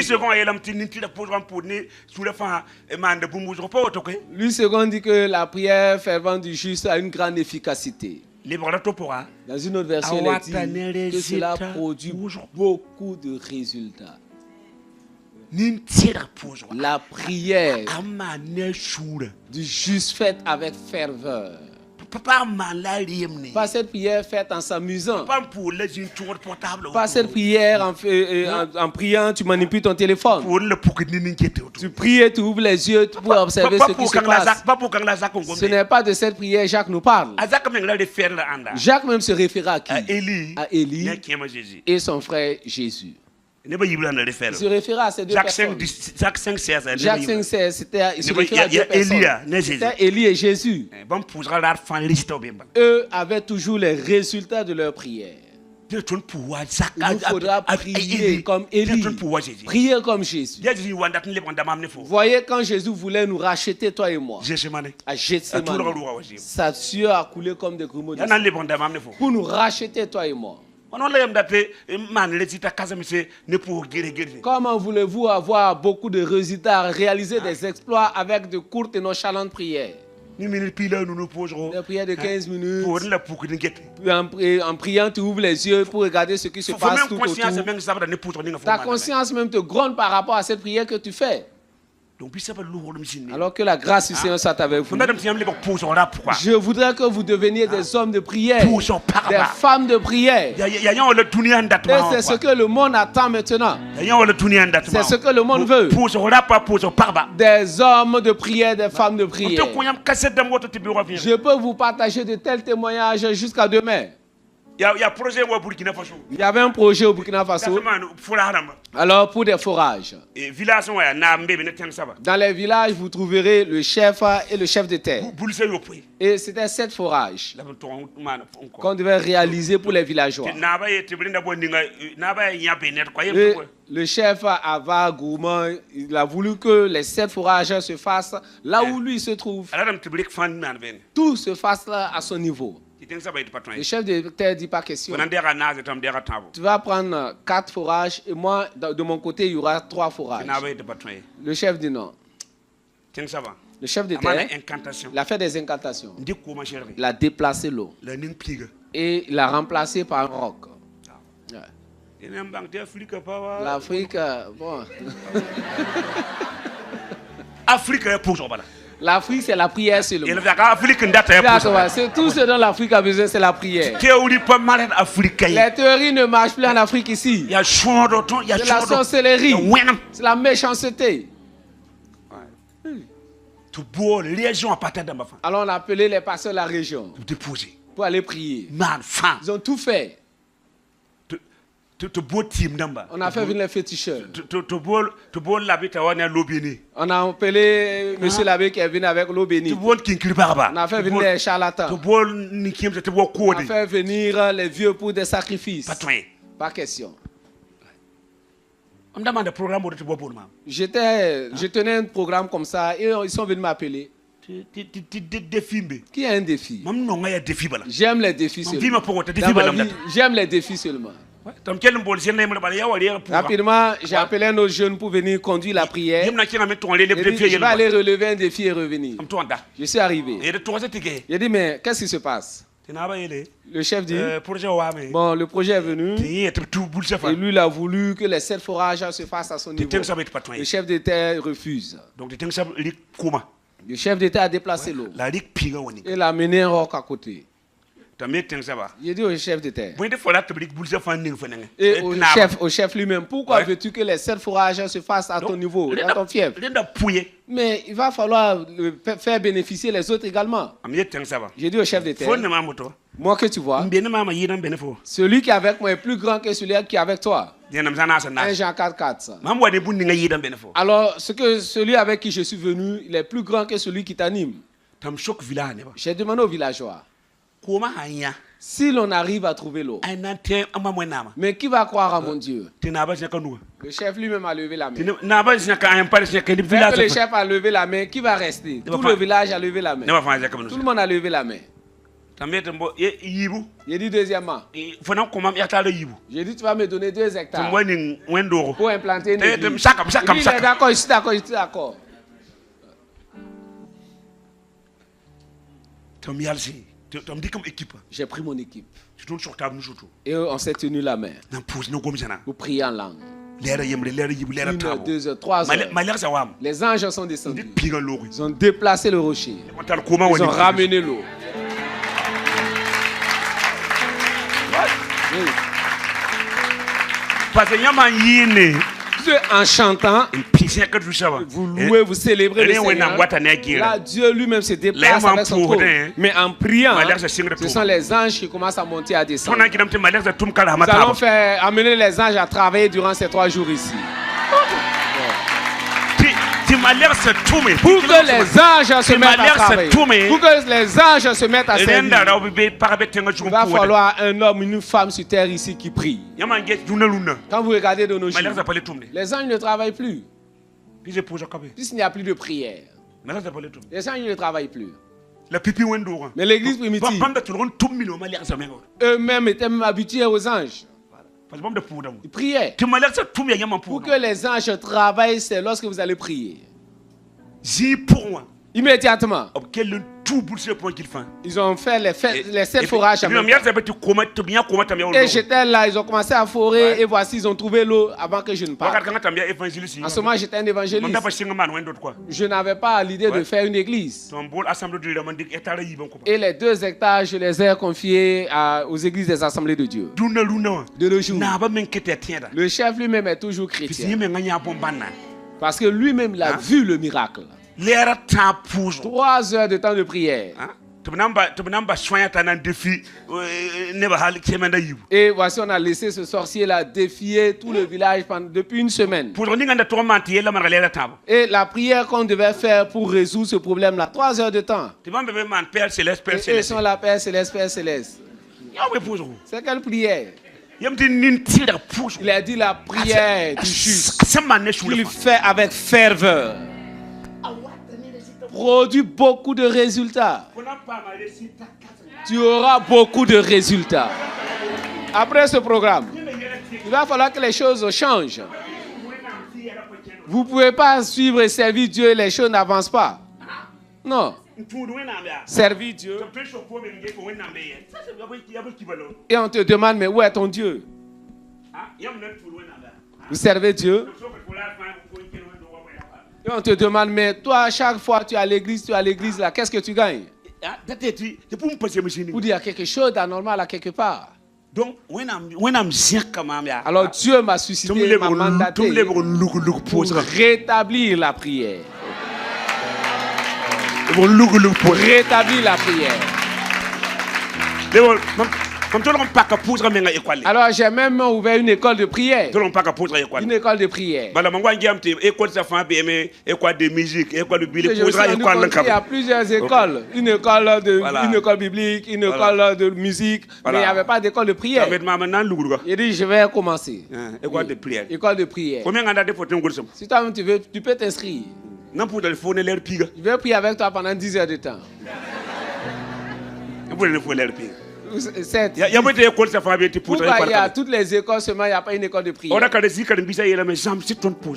B: Lui second dit que la prière fervente du juste a une grande efficacité. Dans une autre version, il dit que cela produit beaucoup de résultats. La prière du juste faite avec ferveur. Pas cette prière faite en s'amusant. Pas cette prière en priant, tu manipules ton téléphone. Tu pries et tu ouvres les yeux pour observer ce qui se passe. Ce n'est pas de cette prière Jacques nous parle. Jacques même se réfère à qui? À Élie et son frère Jésus. Il se référait à ces deux personnes.
A: Jacques 5,16.
B: Jacques 5,16, il se référait à deux personnes. C'était Élie et Jésus. Eux avaient toujours les résultats de leur prière. Il nous faudra prier comme Élie, prier comme Jésus. Vous voyez, quand Jésus voulait nous racheter, toi et moi, à Gethsémani, sa sueur a coulé comme des grumeaux de sang pour nous racheter, toi et moi. Comment voulez-vous avoir beaucoup de résultats, réaliser des exploits avec de courtes et nonchalantes prières? Des prières de 15 minutes. En priant, tu ouvres les yeux pour regarder ce qui se passe tout autour. Ta conscience même te gronde par rapport à cette prière que tu fais. Alors que la grâce du Seigneur soit avec vous. Je voudrais que vous deveniez des hommes de prière, des femmes de prière. Et c'est ce que le monde attend maintenant. C'est ce que le monde veut. Des hommes de prière, des femmes de prière. Je peux vous partager de tels témoignages jusqu'à demain. Il y avait un projet au Burkina Faso. Alors, pour des forages. Dans les villages, vous trouverez le chef et le chef de terre. Et c'était 7 forages qu'on devait réaliser pour les villageois. Et le chef Ava Gourmand, il a voulu que les 7 forages se fassent là où lui se trouve. Tout se fasse là à son niveau. Le chef de terre dit pas question. Tu vas prendre 4 forages et moi, de mon côté, il y aura 3 forages. Le chef dit non. Le chef de terre, il a fait des incantations. Il a déplacé l'eau. Et il l'a remplacé par un roc. L'Afrique, bon. L'Afrique, c'est la prière seulement. C'est tout ce dont l'Afrique a besoin, c'est la prière. Les théories ne marchent plus en Afrique ici. C'est la sorcellerie. C'est la méchanceté. Alors on a appelé les pasteurs de la région pour aller prier. Ils ont tout fait. On a fait venir les féticheurs. On a appelé monsieur l'abbé qui est venu avec l'eau bénite. On a fait venir les charlatans. On a fait venir les vieux pour des sacrifices. Pas question. Je tenais un programme comme ça et ils sont venus m'appeler. Qui a un défi? J'aime les défis seulement. J'aime les défis seulement. Rapidement, j'ai appelé un autre jeune pour venir conduire la prière. Je vais aller relever un défi et revenir. Je suis arrivé. J'ai dit, mais qu'est-ce qui se passe? Le chef dit, bon, le projet est venu. Et lui, il a voulu que les 7 forages se fassent à son niveau. Le chef d'État refuse. Le chef d'État a déplacé l'eau. Et il a mené un roc à côté. J'ai dit au chef de terre et au chef lui-même, pourquoi veux-tu que les 7 forages se fassent à ton niveau, à ton fief? Mais il va falloir faire bénéficier les autres également. J'ai dit au chef de terre, moi que tu vois, celui qui est avec moi est plus grand que celui qui est avec toi. 1 Jean 4,4. Alors, celui avec qui je suis venu, il est plus grand que celui qui t'anime. J'ai demandé aux villageois, si l'on arrive à trouver l'eau, mais qui va croire à mon Dieu? Le chef lui-même a levé la main. Le chef a levé la main, qui va rester? Tout le village a levé la main. Tout le monde a levé la main. J'ai dit deuxièmement, j'ai dit tu vas me donner 2 hectares pour implanter une église. Il dit, d'accord, je suis d'accord, je suis d'accord. J'ai pris mon équipe. Et on s'est tenu la main. Pour prier en langue. 1 heure, 2 heures, 3 heures. Les anges sont descendus. Ils ont déplacé le rocher. Ils ont ramené l'eau. en chantant, vous louez, vous célébrez le Seigneur. Là, Dieu lui-même se déplace avec son trône. Mais en priant, ce sont les anges qui commencent à monter et à descendre. Nous allons amener les anges à travailler durant ces 3 jours ici. Pour que les anges se mettent à travailler, pour que les anges se mettent à servir, il va falloir un homme, une femme sur terre ici qui prie. Quand vous regardez de nos jours, les anges ne travaillent plus. Puisqu'il n'y a plus de prière, les anges ne travaillent plus. Mais l'église primitive, eux-mêmes étaient même habitués aux anges. Ils priaient. Pour que les anges travaillent, c'est lorsque vous allez prier. Immédiatement. Ils ont fait les 7 forages. Et j'étais là, ils ont commencé à forer et voici, ils ont trouvé l'eau avant que je ne parle. En ce moment, j'étais un évangéliste. Je n'avais pas l'idée de faire une église. Et les 2 hectares, je les ai confiés aux églises des assemblées de Dieu. De nos jours. Le chef lui-même est toujours chrétien. Parce que lui-même l'a vu le miracle. 3 heures de temps de prière. Et voici, on a laissé ce sorcier-là défier tout le village depuis une semaine. Et la prière qu'on devait faire pour résoudre ce problème-là, 3 heures de temps. Et ils sont là, Père Céleste, Père Céleste. C'est quelle prière? Il a dit la prière du juste qu'il fait avec ferveur produit beaucoup de résultats. Tu auras beaucoup de résultats. Après ce programme, il va falloir que les choses changent. Vous ne pouvez pas suivre et servir Dieu et les choses n'avancent pas. Non. Servir Dieu. Et on te demande, mais où est ton Dieu? Vous servez Dieu. Et on te demande, mais toi, chaque fois tu es à l'église là, qu'est-ce que tu gagnes? Ou il y a quelque chose d'anormal à quelque part. Alors Dieu m'a suscité, m'a mandaté pour rétablir la prière. Pour rétablir la prière. Alors j'ai même ouvert une école de prière. Une école de prière. Il y a plusieurs écoles. Une école biblique, une école de musique. Mais il n'y avait pas d'école de prière. Il dit je vais commencer. École de prière. École de prière. Si toi tu veux, tu peux t'inscrire. Je vais prier avec toi pendant 10 heures de temps. Pourquoi il y a toutes les écoles seulement il n'y a pas une école de prière?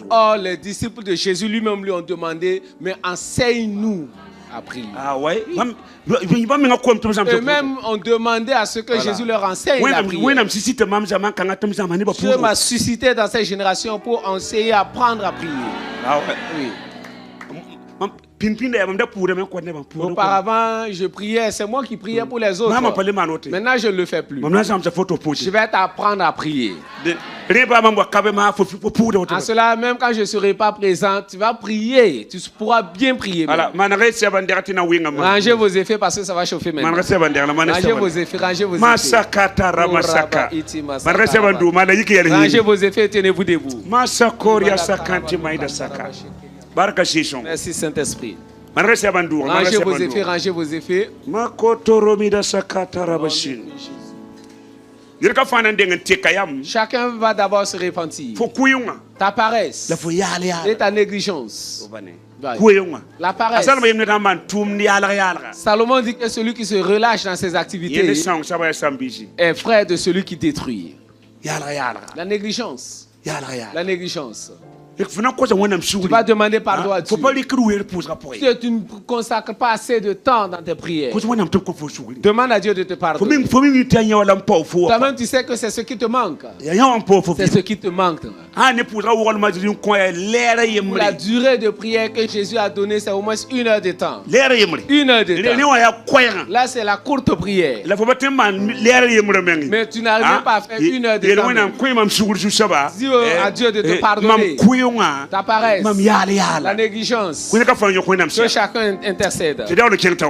B: Oh, les disciples de Jésus lui-même lui ont demandé, mais enseigne-nous à prier. Eux-mêmes ont demandé à ce que Jésus leur enseigne la prière. Dieu m'a suscité dans cette génération pour enseigner à apprendre à prier. Oui. Auparavant, je priais, c'est moi qui priais pour les autres. Maintenant, je ne le fais plus. Je vais t'apprendre à prier. En cela, même quand je ne serai pas présent, tu vas prier. Tu pourras bien prier. Rangez vos effets parce que ça va chauffer maintenant. Rangez vos effets, rangez vos effets. Rangez vos effets, tenez-vous debout. Merci Saint-Esprit. Rangez vos effets, rangez vos effets. Chacun va d'abord se repentir. Ta paresse et ta négligence. La paresse. Salomon dit que celui qui se relâche dans ses activités est frère de celui qui détruit. La négligence. La négligence. Tu vas demander pardon à Dieu. Si tu ne consacres pas assez de temps dans tes prières, demande à Dieu de te pardonner. Toi-même, tu sais que c'est ce qui te manque. C'est ce qui te manque. La durée de prière que Jésus a donnée, c'est au moins 1 heure de temps. 1 heure de temps. Là, c'est la courte prière. Mais tu n'arrives pas à faire 1 heure de temps. Dis à Dieu de te pardonner ta paresse, la négligence, que chacun intercède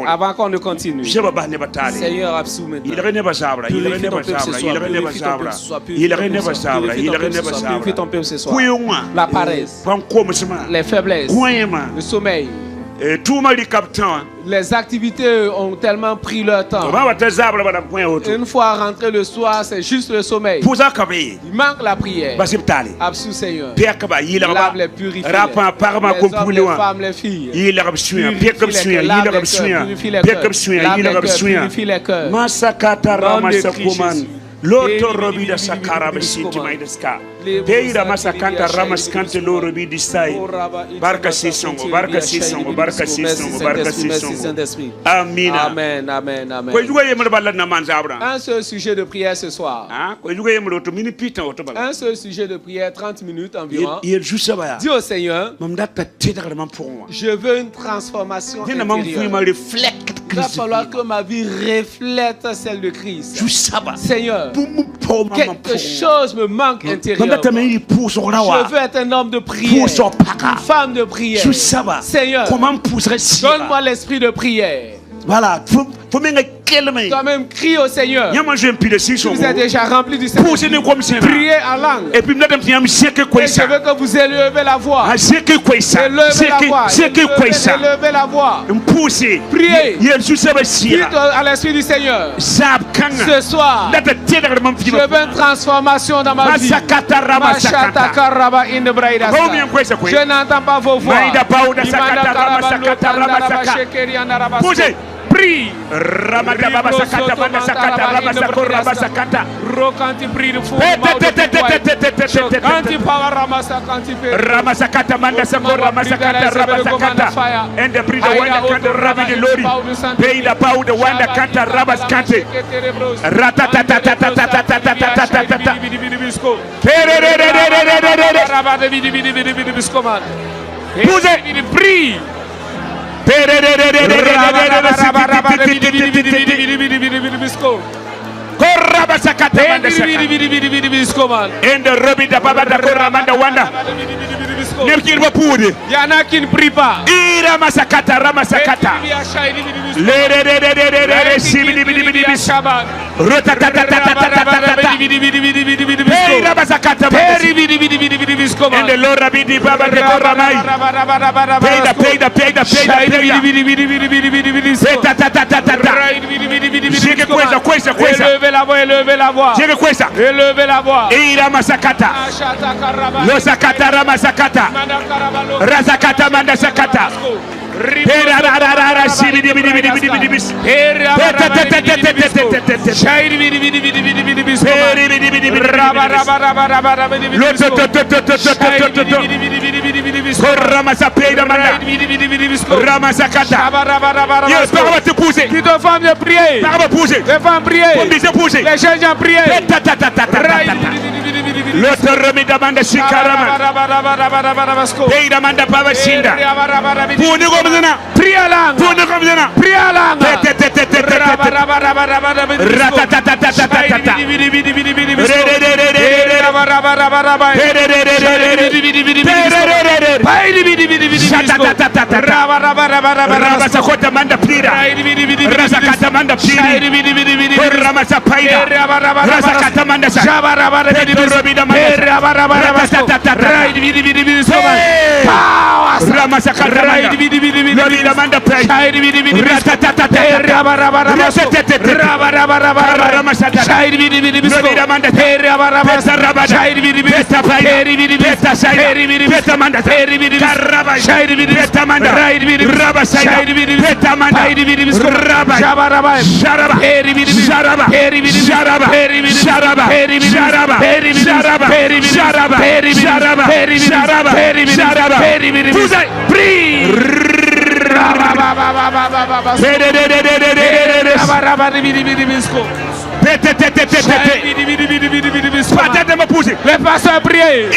B: avant qu'on ne continue. Seigneur, absous maintenant. Purifie ton peuple ce soir. La paresse, les faiblesses, le sommeil. Les activités ont tellement pris leur temps. Une fois rentré le soir, c'est juste le sommeil. Il manque la prière. Absous, Seigneur. Lave les purifiés. Les hommes, les femmes, les filles. Purifie les cœurs. Purifie les cœurs. Nom de Christ Jésus. Loto robida sakara besiti maideska. Peira masakanta ramaskante lo robidi sai. Barka sisongo, barka sisongo, barka sisongo, barka sisongo. Amen. Amen, amen, amen. Un seul sujet de prière ce soir. Un seul sujet de prière, 30 minutes environ. Dis au Seigneur, je veux une transformation intérieure. Il va falloir que ma vie reflète celle de Christ. Seigneur, quelque chose me manque intérieurement. Je veux être un homme de prière, une femme de prière. Seigneur, donne-moi l'esprit de prière. Voilà. Toi-même crie au Seigneur. Si vous êtes déjà rempli du Seigneur, priez en langue. Et je veux que vous élevez la voix. Élevez la voix. Élevez la voix. Priez. Dites à l'Esprit du Seigneur. Ce soir, je veux une transformation dans ma vie. Je n'entends pas vos voix. Prie. Quand prie le fou, quand power Ramasakata Mandasako Ramasakata Ramasakata and the breed of Wanda Kanta Rabbi the Lori. Pay the power the Wanda Kanta Rabaskante Prie. In the Rabbi the Baba the Koramanda Wanda. Il y en a qui ne prient pas. Ramasakata Ramasakata. And the Lord Rabbi the Baba the Koramai. Pay Élevez la voix. Élevez la voix. Iramasakata. Losakata Ramasakata. Razakata Mandasakata. Qui te femme de prier. Les femmes prier. Les jeunes gens prier. L'autre remis d'amanda Shikarama. Pay d'amanda Pavasinda. Pour nous comme ça. Prie à langue. Pour nous comme ça. Prie à langue. Peri
A: Karaba, Betamanda, Rabasaya, Betamanda, Rabba, Sharaba, Sharaba, Sharaba, Sharaba, Sharaba, Sharaba, Peut-être me pousser.
C: Le pasteur prier.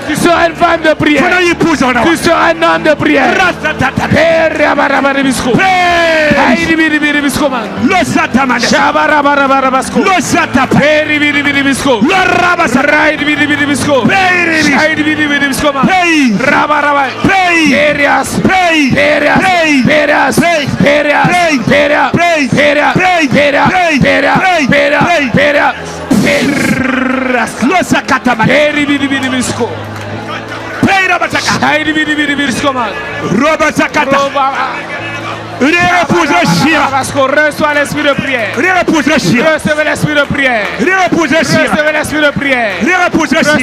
C: Tu seras une femme de prière. Tu seras un homme de prière. Reçois l'esprit de prière. Recevez l'esprit de prière. Recevez l'esprit de prière.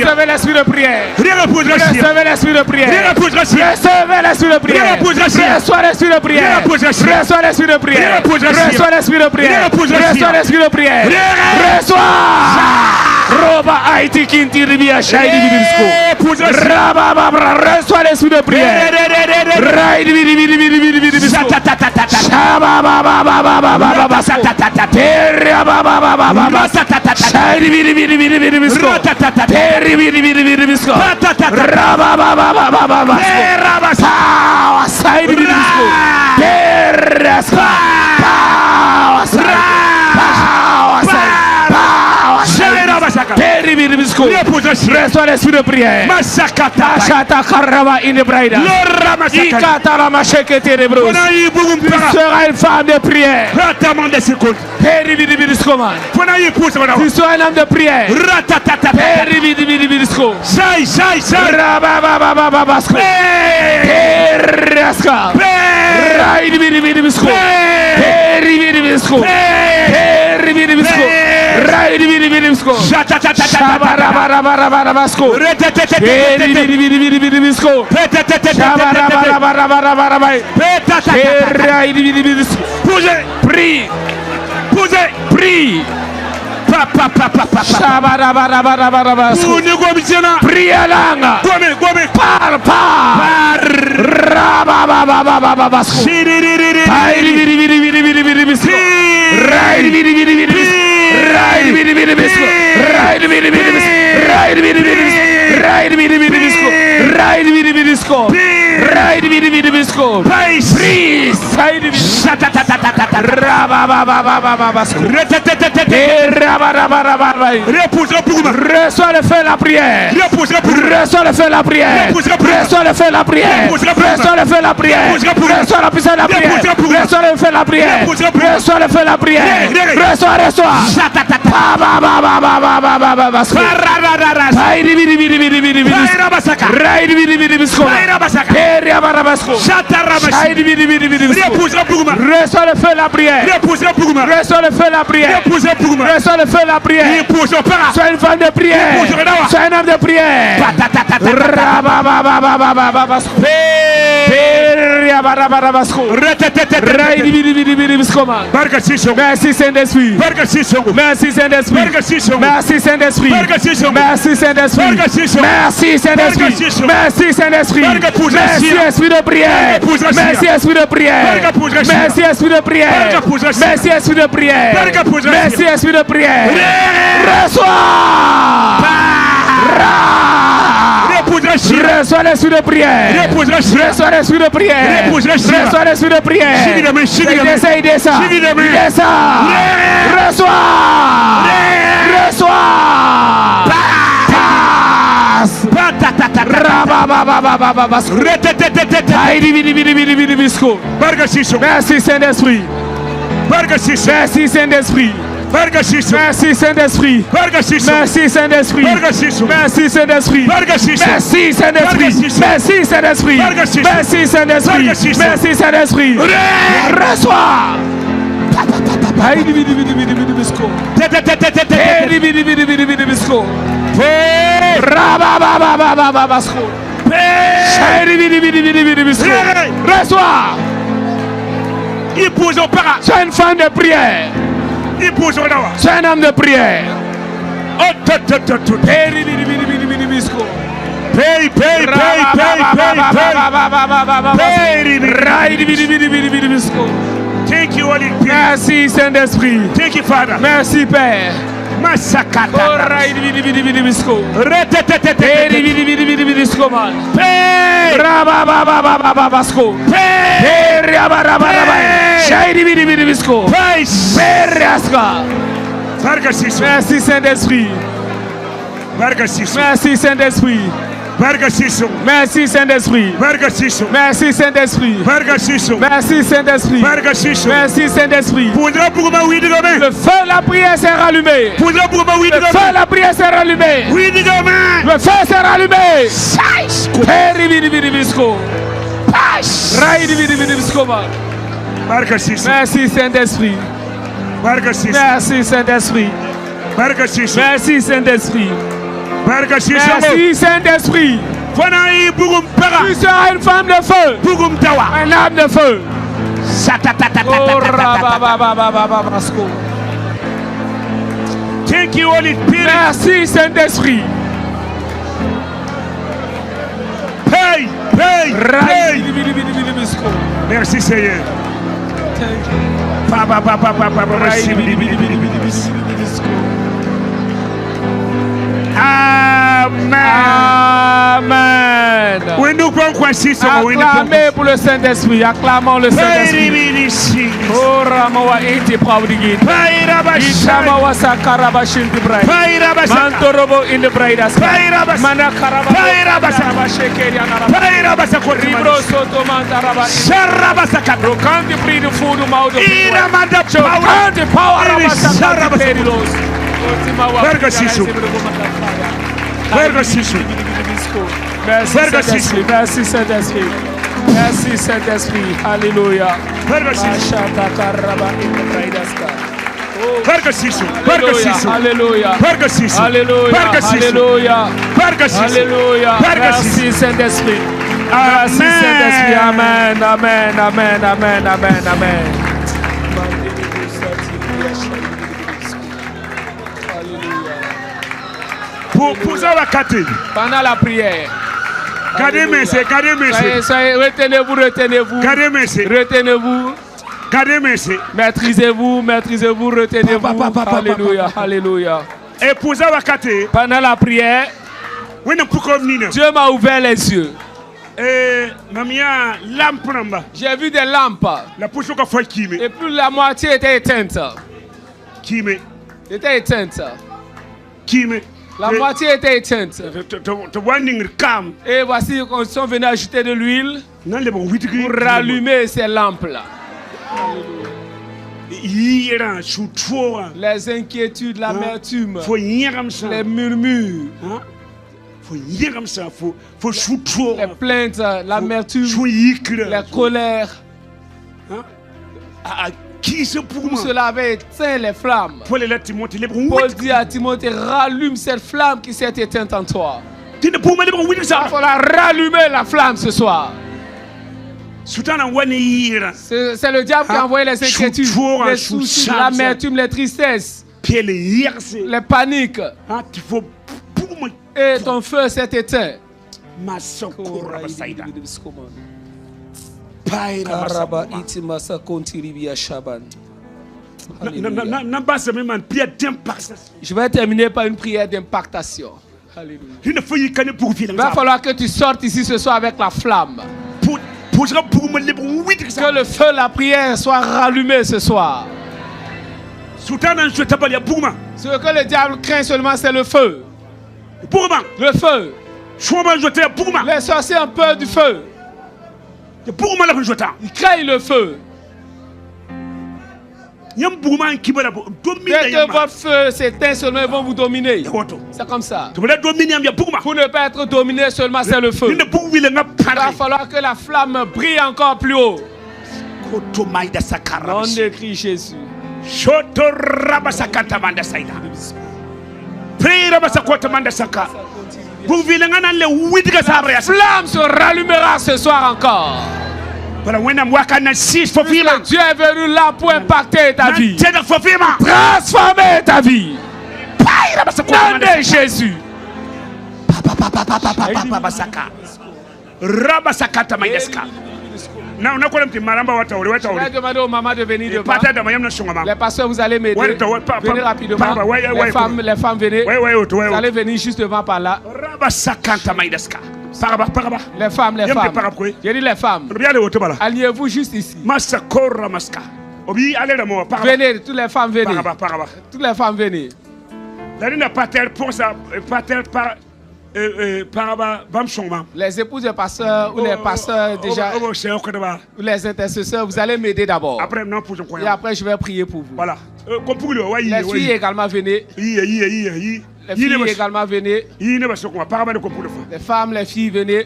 C: Recevez l'esprit de prière. Recevez l'esprit de prière. Recevez l'esprit de prière. Reçois l'esprit de prière. Reçois l'esprit de prière. Reçois l'esprit de prière. Reçois l'esprit de prière. Reçois. Roba Haïti Kinti Ribia Shaidi Bibisko. Reçois l'esprit de prière. Raïdi Bibibibibibibibibisko. Reçois l'esprit de prière. Machata karava inebraida. Ikata la macheke terebros. Tu seras une femme de prière. Tu seras un homme de prière. Prie. Prie. Prie à langue. Parle. Reçois le feu la prière. Reçois le feu la prière. Reçois le feu la prière. Reçois le feu la prière. Reçois la puissance de la prière. Reçois le feu la prière. Reçois le feu la prière. Reçois. Reçois le feu la prière. Reçois le feu la prière. Reçois le feu la prière. Sois une femme de prière. Sois un homme de prière. Merci Saint-Esprit. Merci Saint-Esprit. Merci Saint-Esprit. Merci Saint-Esprit. Merci Saint-Esprit. Merci Saint-Esprit. Merci Esprit de prière. Merci Esprit de prière. Merci Esprit de prière. Merci Esprit de prière. Merci Esprit de prière. Reçois. Reçois l'esprit de prière. Reçois l'esprit de prière. Reçois l'esprit de prière. Il descend. Reçois. Merci Saint-Esprit. Merci Saint-Esprit. Merci Saint-Esprit. Merci Saint-Esprit. Merci Saint-Esprit. Merci Saint-Esprit. Merci Saint-Esprit. Merci Saint-Esprit. Merci Saint-Esprit. Reçois. Reçois. Sois une femme de prière. Sois un homme de prière. Merci Saint-Esprit. Merci Père. Merci Saint-Esprit. Merci Saint-Esprit. Merci Saint-Esprit. Merci Saint-Esprit. Merci Saint-Esprit. Merci Saint-Esprit. Le feu de la prière s'est rallumé. Le feu de la prière s'est rallumé. Le feu s'est rallumé. Merci Saint-Esprit. Merci Saint-Esprit. Merci Saint-Esprit. Merci Saint-Esprit. Tu seras une femme de feu. Un âme de feu. Merci Saint-Esprit.
A: Merci Seigneur. Amen.
C: Amen. Amen. Acclamez pour le Saint-Esprit. Acclamons le Saint-Esprit. Oh, Ramawa iti pravdigit. Itamawa sakaraba shinti brai. Mantorobo in the braidas. Manakaraba. Shekeri anaraba. Ribro soto mantaraba. Can't you breathe the food mouth of the world? Can't the power of us perilos? Merci Saint-Esprit. Merci Saint-Esprit. Alléluia. Alléluia. Alléluia. Alléluia. Merci Saint-Esprit. Merci Saint-Esprit. Amen. Amen. Amen. Amen. Amen. Amen. Pendant la prière. Retenez-vous, retenez-vous. Retenez-vous. Maîtrisez-vous, maîtrisez-vous, retenez-vous. Alléluia. Alléluia. Pendant la prière, Dieu m'a ouvert les yeux. J'ai vu des lampes. Et plus la moitié était éteinte. Était éteinte. La moitié était éteinte. Et voici qu'ils sont venus ajouter de l'huile pour rallumer ces lampes-là. Les inquiétudes, l'amertume, les murmures, les plaintes, l'amertume, les colères. Tout cela avait éteint les flammes. Paul dit à Timothée, rallume cette flamme qui s'est éteinte en toi. Il va falloir rallumer la flamme ce soir. C'est le diable qui a envoyé les inquiétudes, les soucis, l'amertume, les tristesses, les paniques. Et ton feu s'est éteint. Je vais terminer par une prière d'impactation. Il va falloir que tu sortes ici ce soir avec la flamme. Que le feu, la prière soit rallumé ce soir. Ce que le diable craint seulement, c'est le feu. Le feu. Les sorciers ont peur du feu. Ils craignent le feu. Dès que votre feu s'éteint seulement, ils vont vous dominer. C'est comme ça. Pour ne pas être dominé seulement, c'est le feu. Il va falloir que la flamme brille encore plus haut. On écrit Jésus. La flamme se rallumera ce soir encore. Dieu est venu là pour impacter ta vie, transformer ta vie. Nom de Jésus. Je vais demander aux mamans de venir devant. Les pasteurs, vous allez m'aider. Venez rapidement. Les femmes, venez. Vous allez venir juste devant par là. Les femmes. J'ai dit les femmes. Alliez-vous juste ici. Venez, toutes les femmes, venez. Toutes les femmes, venez. Les épouses des pasteurs ou les pasteurs déjà, ou les intercesseurs, vous allez m'aider d'abord. Et après, je vais prier pour vous. Les filles également, venez. Les filles également, venez. Les femmes, les filles, venez.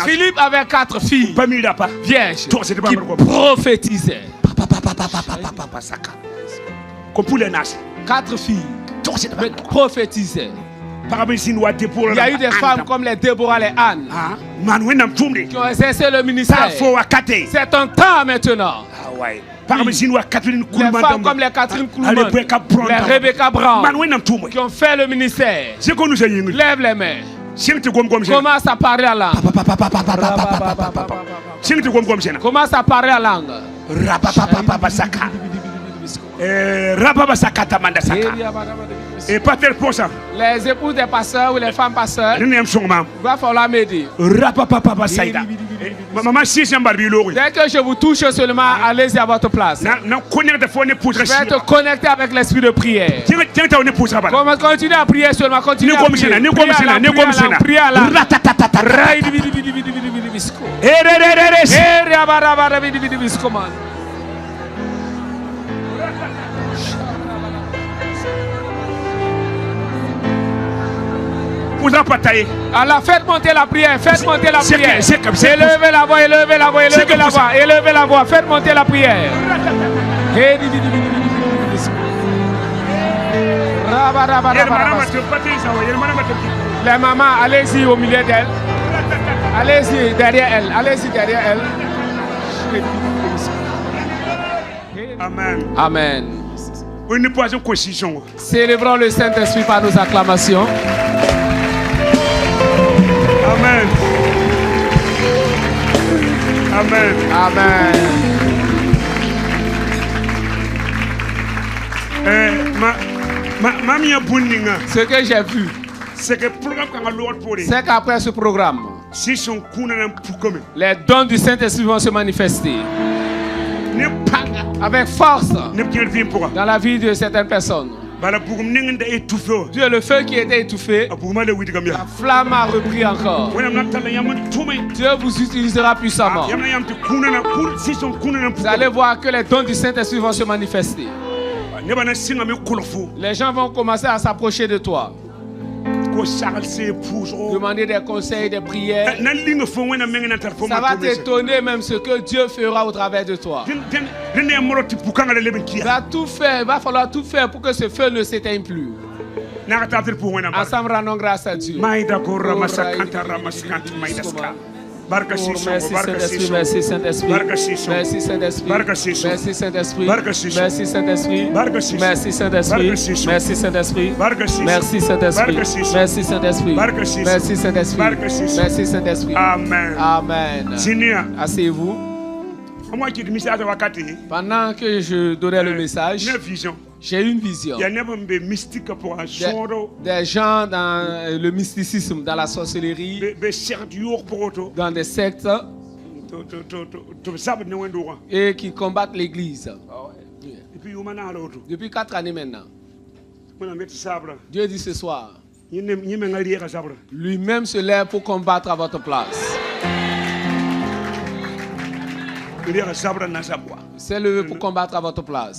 C: Philippe avait 4 filles vierges qui prophétisaient. 4 filles prophétisaient. Il y a eu des femmes comme les Déborah, les Anne, qui ont exercé le ministère. C'est ton temps maintenant. Les femmes comme les Catherine Kuhlman, les Rebecca Brown, qui ont fait le ministère. Lève les mains. Commence à parler à langue. Commence à parler à langue.
A: Et pas tel pour ça.
C: Les épouses des pasteurs ou les femmes pasteurs, il va falloir m'aider. Dès que je vous touche seulement, allez-y à votre place. Je vais te connecter avec l'esprit de prière. Continue à prier seulement. Continue à prier. Alors faites monter la prière, faites monter la prière. Élevez la voix, élevez la voix, élevez la voix, élevez la voix, faites monter la prière. Les mamans, allez-y au milieu d'elle. Allez-y derrière elle, allez-y derrière elle.
A: Amen.
C: Amen. Célébrons le Saint-Esprit par nos acclamations.
A: Amen. Amen.
C: Amen. Ce que j'ai vu, c'est qu'après ce programme, les dons du Saint-Esprit vont se manifester avec force dans la vie de certaines personnes. Dieu, le feu qui était étouffé, la flamme a repris encore. Dieu vous utilisera puissamment. Vous allez voir que les dons du Saint-Esprit vont se manifester. Les gens vont commencer à s'approcher de toi. Demander des conseils, des prières. Ça va t'étonner même ce que Dieu fera au travers de toi. Il va tout faire, il va falloir tout faire pour que ce feu ne s'éteigne plus. Ensemble, rendons grâce à Dieu. Merci Saint-Esprit, merci Saint-Esprit, merci Saint-Esprit, merci Saint-Esprit, merci Saint-Esprit, merci Saint-Esprit, merci Saint-Esprit, merci Saint-Esprit, merci Saint-Esprit, merci Saint-Esprit, merci Saint-Esprit.
A: Amen.
C: Amen. Asseyez-vous. Pendant que je donnais le message, j'ai eu une vision. Des gens dans le mysticisme, dans la sorcellerie, dans des sectes, et qui combattent l'église. Depuis 4 années maintenant. Dieu dit ce soir, lui-même se lève pour combattre à votre place. C'est levé pour combattre à votre place.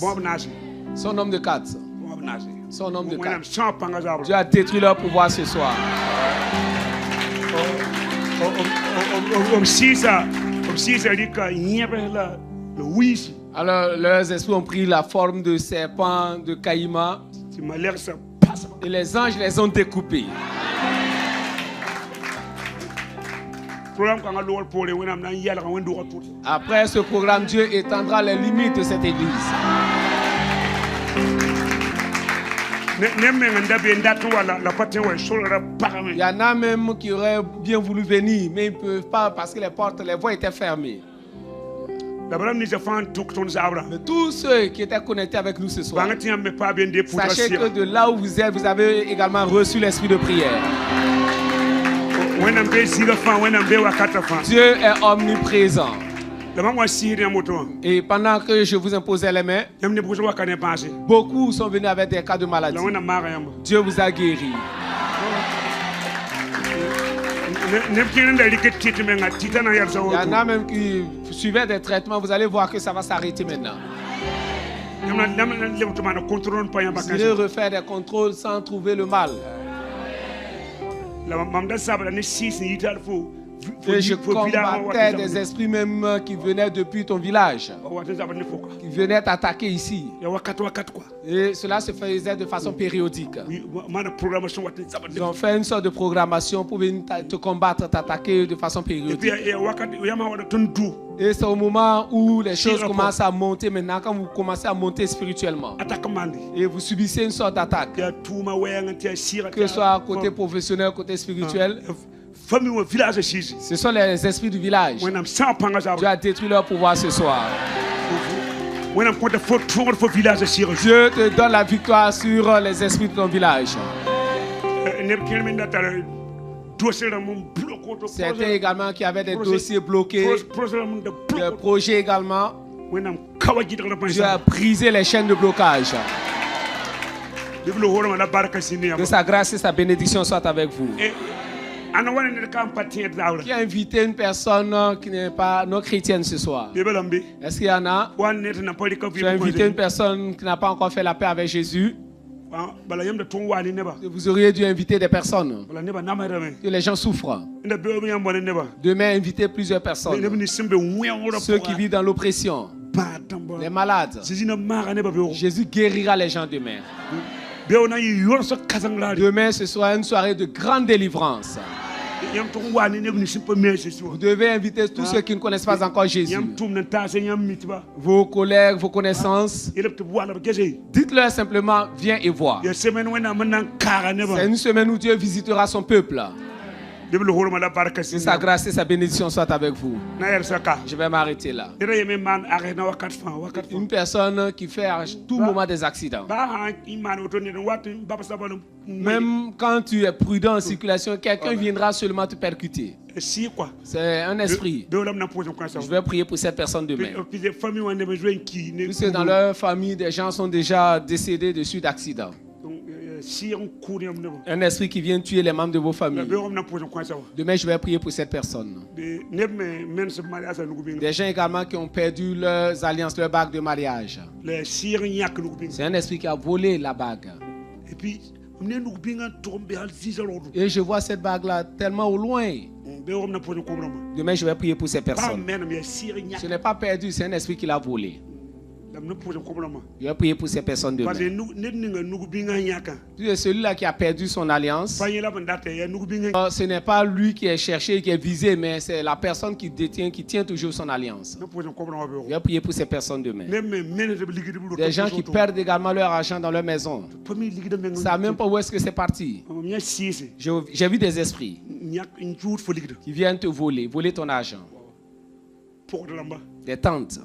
C: Son homme de 4. Son homme de 4. Dieu a détruit leur pouvoir ce soir. Alors leurs esprits ont pris la forme de serpents, de caïmans. Et les anges les ont découpés. Après ce programme, Dieu étendra les limites de cette église. Il y en a même qui auraient bien voulu venir, mais ils ne peuvent pas parce que les voies étaient fermées. Mais tous ceux qui étaient connectés avec nous ce soir, sachez que de là où vous êtes, vous avez également reçu l'esprit de prière. Dieu est omniprésent. Et pendant que je vous imposais les mains, beaucoup sont venus avec des cas de maladie. Dieu vous a guéri. Il y en a même qui suivaient des traitements. Vous allez voir que ça va s'arrêter maintenant. Vous allez refaire des contrôles sans trouver le mal. Et je combattais des esprits même qui venaient depuis ton village, qui venaient t'attaquer ici. Et cela se faisait de façon périodique. Ils ont fait une sorte de programmation pour venir te combattre, t'attaquer de façon périodique. Et c'est au moment où les choses commencent à monter maintenant, quand vous commencez à monter spirituellement. Et vous subissez une sorte d'attaque. Que ce soit côté professionnel, côté spirituel. Ce sont les esprits du village. Dieu a détruit leur pouvoir ce soir. Dieu te donne la victoire sur les esprits de ton village. Certains également qui avaient des dossiers bloqués, des projets également. Dieu a brisé les chaînes de blocage. Que sa grâce et sa bénédiction soient avec vous. Qui a invité une personne qui n'est pas non chrétienne ce soir? Est-ce qu'il y en a? Tu as invité une personne qui n'a pas encore fait la paix avec Jésus? Vous auriez dû inviter des personnes. Que les gens souffrent. Demain, invitez plusieurs personnes. Ceux qui vivent dans l'oppression. Les malades. Jésus guérira les gens demain. Demain, ce sera une soirée de grande délivrance. Vous devez inviter tous ceux qui ne connaissent pas encore Jésus. Vos collègues, vos connaissances. Dites-leur simplement, viens et vois. C'est une semaine où Dieu visitera son peuple. Que sa grâce et sa bénédiction soient avec vous. Je vais m'arrêter là. Une personne qui fait à tout moment des accidents. Même quand tu es prudent en circulation, quelqu'un viendra seulement te percuter. C'est un esprit. Je vais prier pour cette personne demain. Puisque dans leur famille, des gens sont déjà décédés de suite d'accidents. Un esprit qui vient tuer les membres de vos familles. Demain, je vais prier pour cette personne. Des gens également qui ont perdu leurs alliances, leur bague de mariage. C'est un esprit qui a volé la bague. Et je vois cette bague-là tellement au loin. Demain, je vais prier pour ces personnes. Ce n'est pas perdu, c'est un esprit qui l'a volé. Je vais prier pour ces personnes demain. C'est celui-là qui a perdu son alliance. Ce n'est pas lui qui est cherché, qui est visé, mais c'est la personne qui détient, qui tient toujours son alliance. Je vais prier pour ces personnes demain. Des gens qui perdent également leur argent dans leur maison. Ils ne savent même pas où est-ce que c'est parti. J'ai vu des esprits qui viennent te voler ton argent. Des tantes.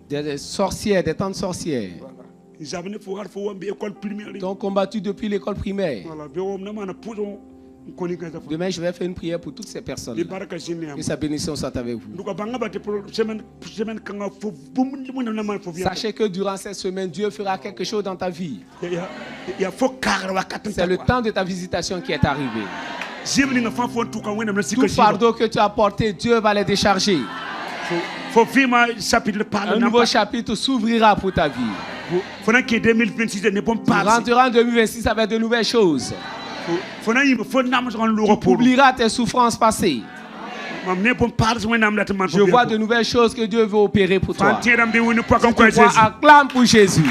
C: Des sorcières, des tantes sorcières. Qui ont combattu depuis l'école primaire. Demain, je vais faire une prière pour toutes ces personnes. Que sa bénédiction soit avec vous. Sachez que durant cette semaine, Dieu fera quelque chose dans ta vie. C'est le temps de ta visitation qui est arrivé. Tout fardeau que tu as porté, Dieu va les décharger. Un nouveau chapitre s'ouvrira pour ta vie. Tu rentreras en 2026 avec de nouvelles choses. Tu oublieras tes souffrances passées. Je vois de nouvelles choses que Dieu veut opérer pour toi. Si tu crois, acclame pour Jésus.